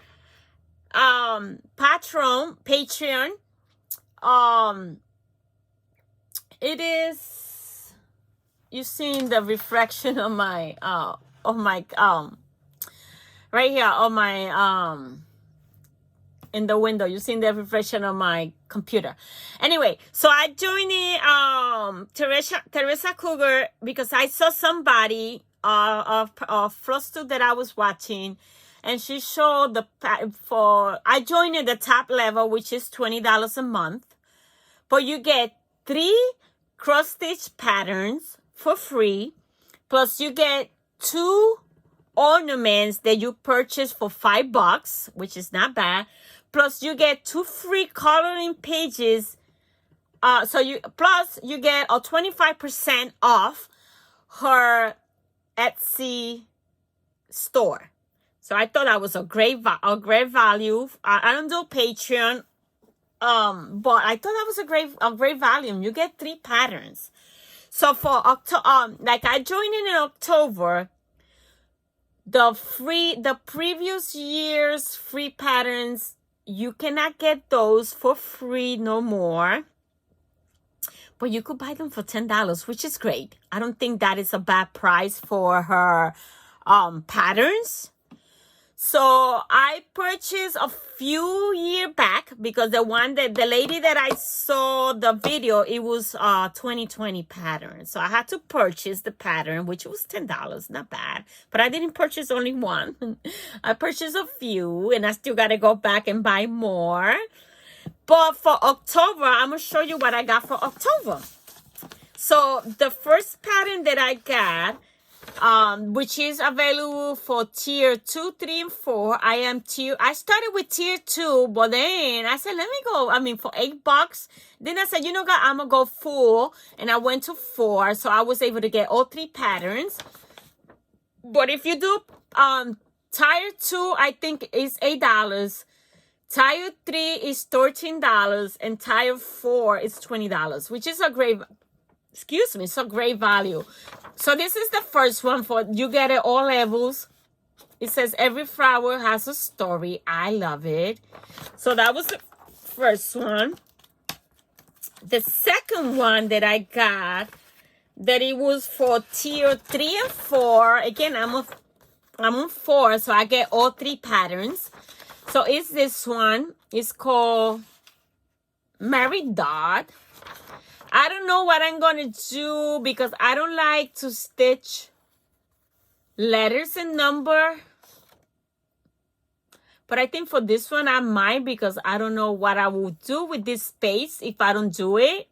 Patreon. It is, you seen the reflection of my right here on my in the window. You seen the reflection of my computer. Anyway, so I joined Teresa Cougar because I saw somebody of Flosstube that I was watching, and she showed I joined at the top level, which is $20 a month, but you get 3 cross stitch patterns for free, plus you get 2 ornaments that you purchase for $5, which is not bad. Plus you get 2 free coloring pages. So you get a 25% off her Etsy store. So I thought that was a great value. I don't do Patreon, but I thought that was a great value. You get 3 patterns. So for October, like I joined in October. The previous year's free patterns, you cannot get those for free no more. But you could buy them for $10, which is great. I don't think that is a bad price for her patterns. So I purchased a few years back because the lady that I saw the video, it was 2020 pattern. So I had to purchase the pattern, which was $10, not bad. But I didn't purchase only one. I purchased a few, and I still got to go back and buy more. But for October, I'm going to show you what I got for October. So the first pattern that I got, which is available for tier 2, 3, and 4. I started with tier 2, but then I said, let me go. For $8. Then I said, you know what, I'm gonna go full, and I went to 4, so I was able to get all 3 patterns. But if you do tier 2, I think is $8. Tier 3 is $13, and tier 4 is $20, which is a great value. So this is the first one for you get it all levels. It says every flower has a story. I love it. So that was the first one. The second one that I got, that it was for tier 3 and 4. Again, I'm on 4, so I get all 3 patterns. So it's this one. It's called Mary Dot. I don't know what I'm going to do because I don't like to stitch letters and number. But I think for this one I might, because I don't know what I will do with this space if I don't do it.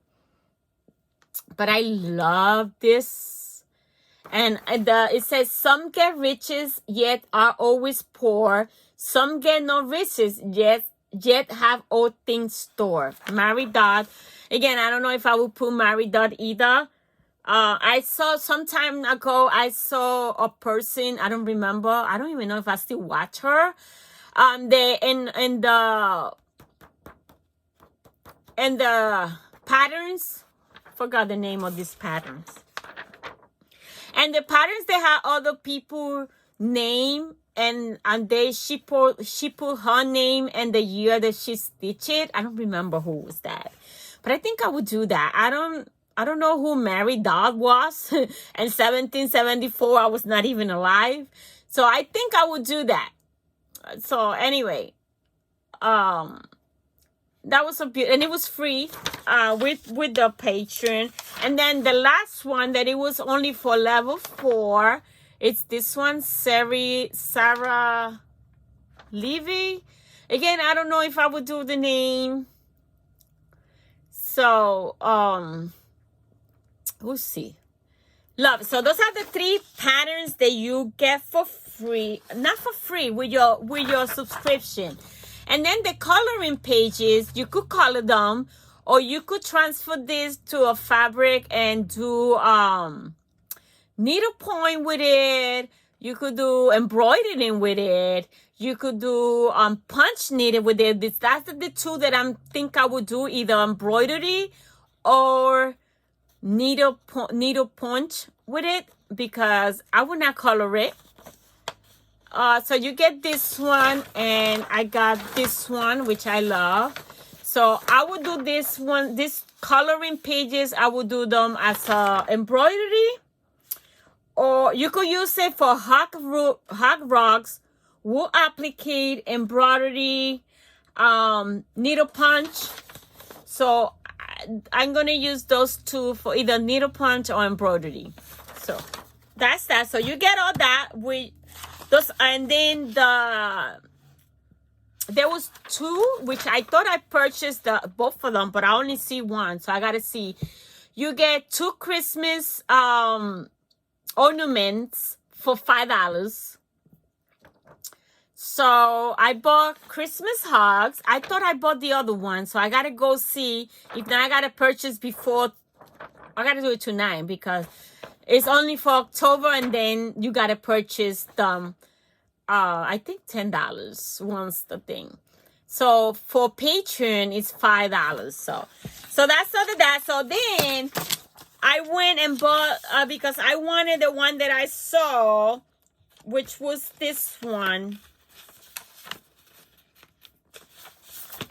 But I love this. And it says, some get riches yet are always poor. Some get no riches yet have all things stored. Mary Dot. Again, I don't know if I will put Mary Dot either. I saw some time ago, I saw a person, I don't remember. I don't even know if I still watch her. In the patterns, forgot the name of these patterns. And the patterns, they have other people name, and she put her name and the year that she stitched it. I don't remember who was that, but I think I would do that. I don't know who Mary Dodd was. In 1774, I was not even alive, so I think I would do that. So anyway, that was and it was free with the patron. And then the last one that it was only for level 4, it's this one, Sarah Levy. Again, I don't know if I would do the name. So we'll see. Love. So those are the 3 patterns that you get for free, not for free, with your subscription. And then the coloring pages, you could color them, or you could transfer this to a fabric and do needlepoint with it. You could do embroidering with it. You could do punch knitting with it. That's the 2 that I think I would do, either embroidery or needle punch with it, because I would not color it. So you get this one, and I got this one, which I love. So I would do this one, this coloring pages, I would do them as embroidery, or you could use it for hot rocks, wool applique, embroidery, needle punch. So I'm gonna use those 2 for either needle punch or embroidery. So that's that. So you get all that with those. And then there was 2 which I thought I purchased both of them, but I only see one, so I gotta see. You get 2 Christmas ornaments for $5. So I bought Christmas hugs. I thought I bought the other one, so I gotta go see if then I gotta purchase before. I gotta do it tonight because it's only for October, and then you gotta purchase them. I think $10 once the thing. So for Patreon, it's $5. So that's all of that. So then I went and bought because I wanted the one that I saw, which was this one.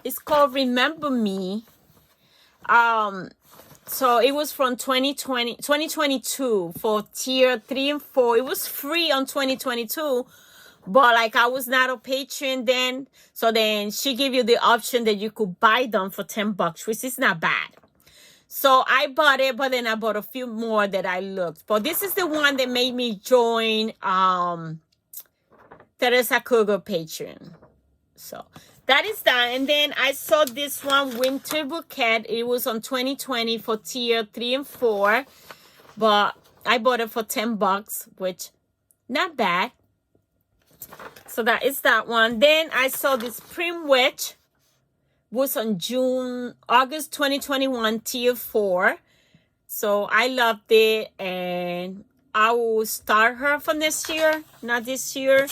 It's called Remember Me. So it was from 2022 for tier 3 and 4. It was free on 2022, but like I was not a patron then. So then she gave you the option that you could buy them for $10, which is not bad. So I bought it, but then I bought a few more that I looked. But this is the one that made me join Teresa Cougar Patreon. So that is that. And then I saw this one, Winter Bouquet. It was on 2020 for tier 3 and 4. But I bought it for $10, which not bad. So that is that one. Then I saw this Prim Witch. Was on August 2021, tier 4. So I loved it, and I will start her for next year, not this year.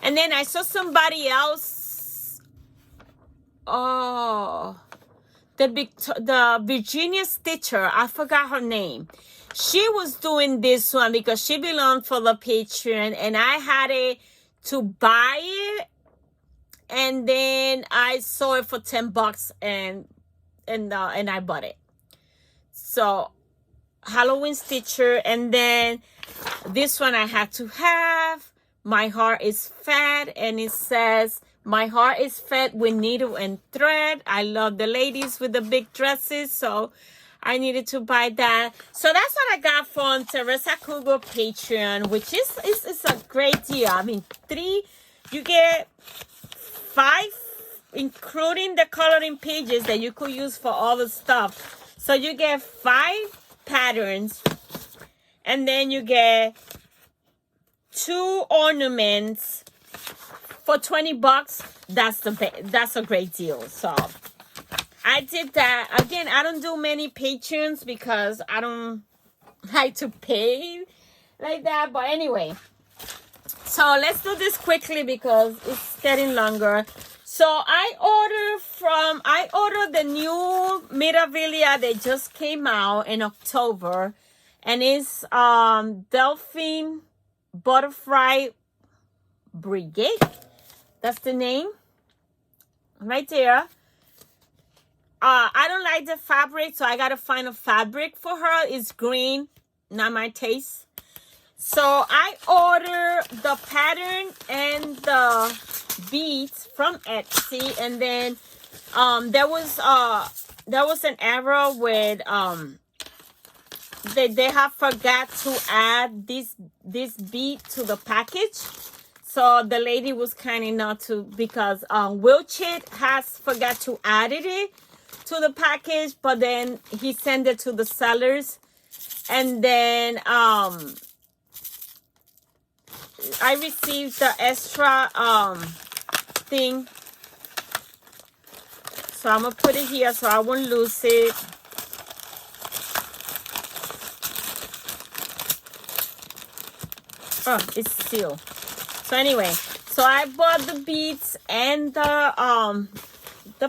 And then I saw somebody else. Oh, the Virginia Stitcher. I forgot her name. She was doing this one because she belonged for the Patreon, and I had it to buy it. And then I saw it for $10 and I bought it. So Halloween Stitcher. And then this one I had to have. My heart is fed, and it says my heart is fed with needle and thread. I love the ladies with the big dresses, so I needed to buy that. So that's what I got from Teresa Cougar Patreon, which is a great deal. I mean, you get 5, including the coloring pages that you could use for all the stuff. So you get 5 patterns, and then you get 2 ornaments for $20. That's a great deal. So I did that. Again, I don't do many Patreons because I don't like to pay like that. But anyway, so let's do this quickly because it's getting longer. So I ordered the new Mirabilia that just came out in October. and it's Delphine Butterfly Brigade. That's the name right there. I don't like the fabric, so I gotta find a fabric for her. It's green, not my taste. So I ordered the pattern and the beads from Etsy, and then there was an error with they have forgot to add this bead to the package. So the lady was kind enough to, because Wilchit has forgot to add it to the package, but then he sent it to the sellers, and then I received the extra thing, so I'm gonna put it here so I won't lose it. Oh, it's sealed. So anyway, so I bought the beads and the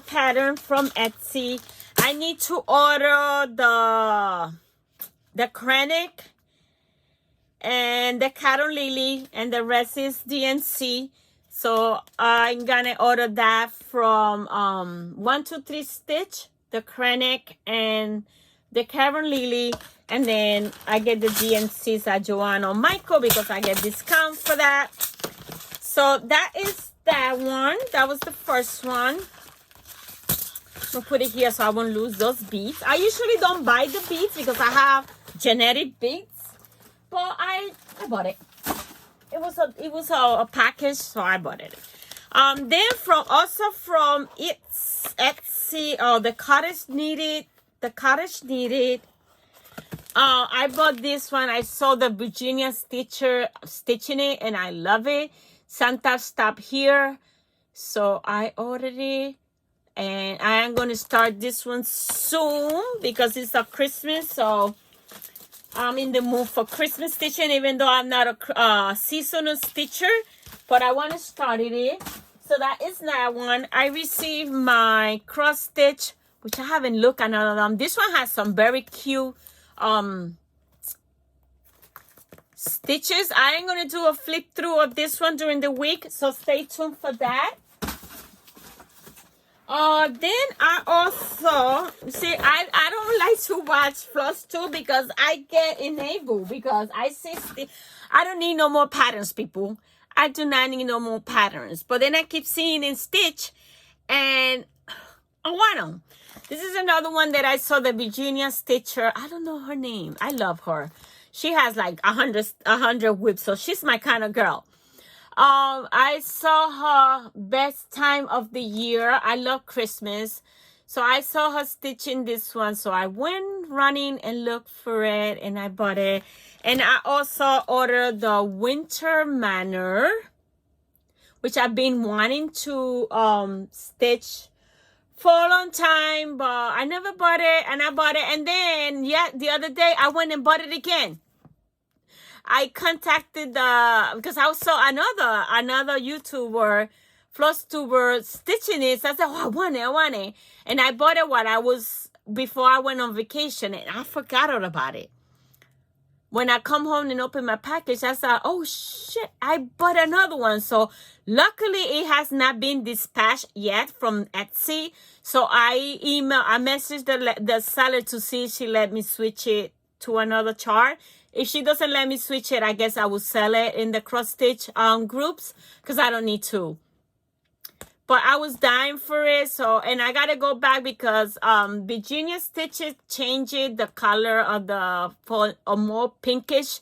pattern from Etsy. I need to order the Krennic and the Cotton Lily, and the rest is DNC. So I'm gonna order that from 123 Stitch, the Krennic and the Cotton Lily, and then I get the DNCs at Joanne or Michael because I get discount for that. So that is that one. That was the first one. I'll put it here so I won't lose those beads. I usually don't buy the beads because I have generic beads, but I bought it. It was a package, so I bought it. Then from Etsy, the cottage needed. I bought this one. I saw the Virginia Stitcher stitching it, and I love it. Santa stopped here, so I ordered it. And I am going to start this one soon because it's a Christmas. So I'm in the mood for Christmas stitching, even though I'm not a seasonal stitcher. But I want to start it. So that is that one. I received my cross stitch, which I haven't looked at none of them. This one has some very cute stitches. I am going to do a flip through of this one during the week. So stay tuned for that. Then I also see I don't like to watch Flosstube because I get enabled because I see I don't need no more patterns, people. I do not need no more patterns. But then I keep seeing in Stitch, and I want them. This is another one that I saw, the Virginia Stitcher. I don't know her name. I love her. She has like 100 whips, so she's my kind of girl. I saw her best time of the year. I love Christmas. So I saw her stitching this one. So I went running and looked for it, and I bought it. And I also ordered the Winter Manor, which I've been wanting to stitch for a long time, but I never bought it, and I bought it. And then, yeah, the other day I went and bought it again. I contacted because I saw another YouTuber, Flosstuber, stitching it. So I said, oh, I want it. And I bought it before I went on vacation, and I forgot all about it. When I come home and open my package, I said, oh shit, I bought another one. So luckily it has not been dispatched yet from Etsy. So I messaged the seller to see if she let me switch it to another chart. If she doesn't let me switch it, I guess I will sell it in the cross stitch groups because I don't need to. But I was dying for it, and I gotta go back because Virginia Stitches changed the color of for a more pinkish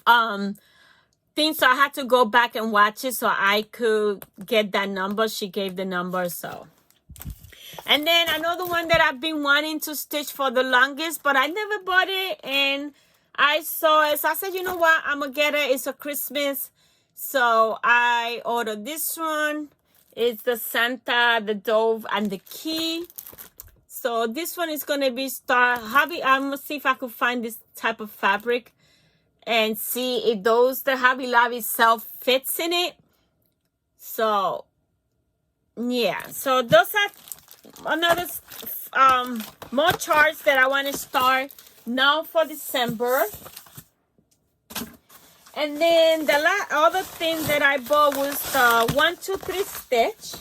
thing. So I had to go back and watch it so I could get that number. She gave the number, so. And then another one that I've been wanting to stitch for the longest, but I never bought it. And I saw it. So I said, you know what? I'm going to get it. It's a Christmas. So I ordered this one. It's the Santa, the Dove, and the Key. So this one is going to be Hobby. I'm going to see if I could find this type of fabric and see if the Hobby Lobby self fits in it. So, yeah. So those are another more charts that I want to start now for December. And then the other thing that I bought was the 1, 2, 3 stitch.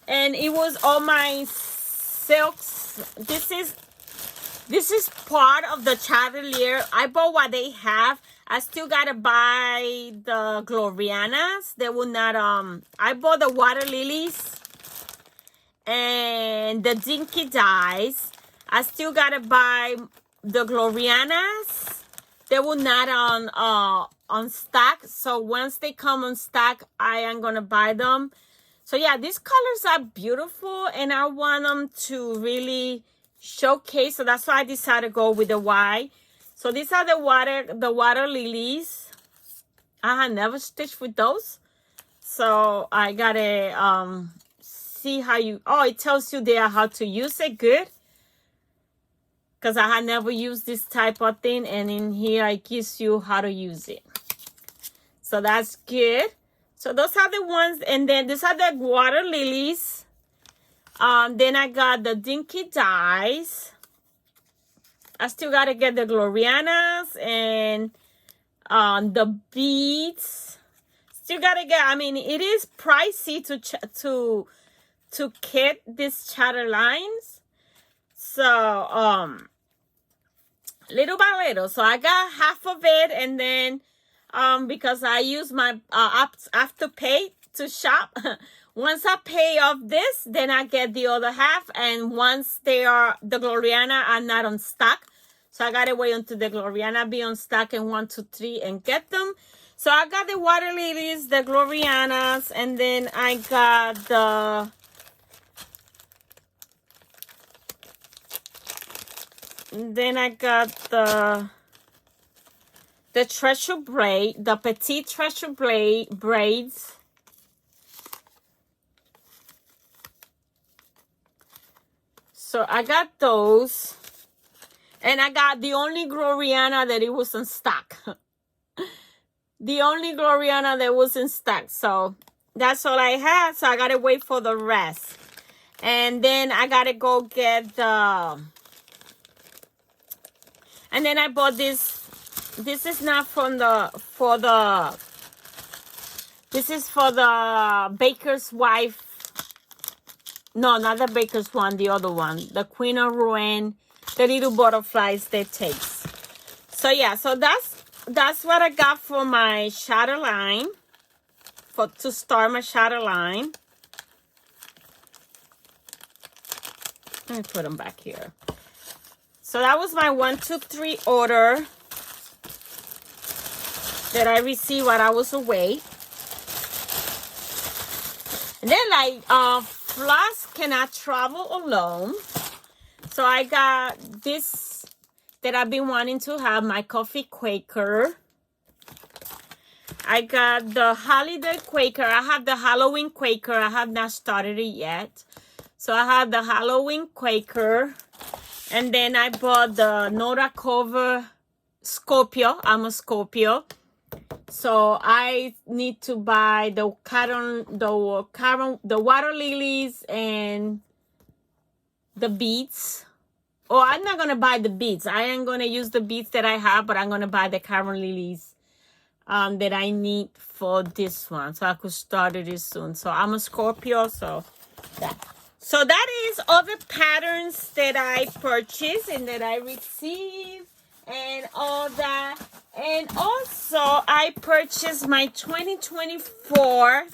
And it was all my silks. This is part of the chandelier. I bought what they have. I still gotta buy the Glorianas. They will not I bought the water lilies and the dinky dyes. I still gotta buy the Glorianas. They will not on stock. So once they come on stock, I am gonna buy them. So yeah, these colors are beautiful and I want them to really showcase. So that's why I decided to go with the white. So these are the water lilies. I have never stitched with those. So I gotta see how you, oh, it tells you there how to use it. Good. Because I had never used this type of thing. And in here it gives you how to use it. So that's good. So those are the ones. And then these are the water lilies. Then I got the dinky dyes. I still got to get the Glorianas and the beads. Still got to get, I mean, it is pricey to get these chatter lines. So, little by little. So I got half of it. And then, because I use my Afterpay to shop. Once I pay off this, then I get the other half. And once the Gloriana are not on stock. So I got to wait until the Gloriana be on stock in 1, 2, 3 and get them. So I got the water lilies, the Glorianas, and then I got the treasure braid, the petite treasure braids. So I got those. And I got the only Gloriana that it was in stock. The only Gloriana that was in stock. So that's all I had. So I got to wait for the rest. And then I got to go get the... And then I bought this. This is not from this is for the baker's wife. No, not the baker's one. The other one. The Queen of Rouen. The little butterflies that takes. So yeah, so that's what I got for my shadow line. To start my shadow line. Let me put them back here. So that was my 1, 2, 3 order that I received while I was away. And then like Floss cannot travel alone. So I got this that I've been wanting to have, my coffee Quaker. I got the holiday Quaker. I have the Halloween Quaker. I have not started it yet. So I have the Halloween Quaker. And then I bought the Nora Cover Scorpio. I'm a Scorpio. So I need to buy the water lilies and the beads. Oh, I'm not going to buy the beads. I am going to use the beads that I have, but I'm going to buy the Caron lilies that I need for this one. So I could start it soon. So I'm a Scorpio, so that. So that is all the patterns that I purchased and that I received and all that. And also I purchased my 2024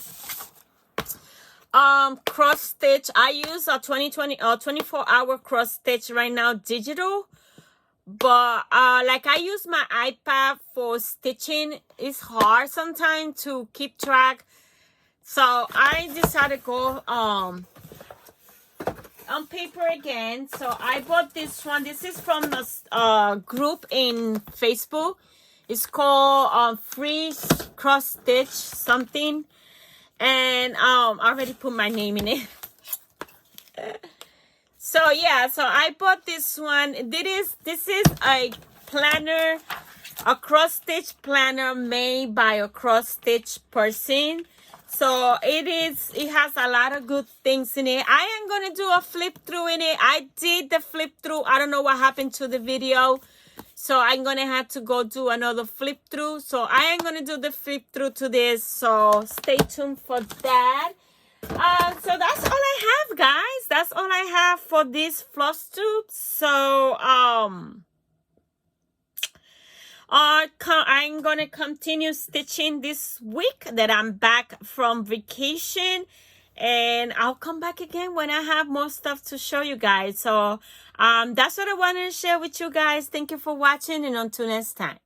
cross stitch. I use a 24-hour cross stitch right now, digital. But like I use my iPad for stitching. It's hard sometimes to keep track. So I decided to go on paper again. So I bought this one. This is from the group in Facebook. It's called Free Cross Stitch something. And I already put my name in it. So yeah, so I bought this one. This is a planner, a cross stitch planner made by a cross stitch person. So it has a lot of good things in it. I am going to do a flip through in it. I did the flip through. I don't know what happened to the video. So I'm going to have to go do another flip through. So I am going to do the flip through to this. So stay tuned for that. So that's all I have, guys. That's all I have for this Flosstube. So, I'm going to continue stitching this week that I'm back from vacation. And I'll come back again when I have more stuff to show you guys. So, that's what I wanted to share with you guys. Thank you for watching, and until next time.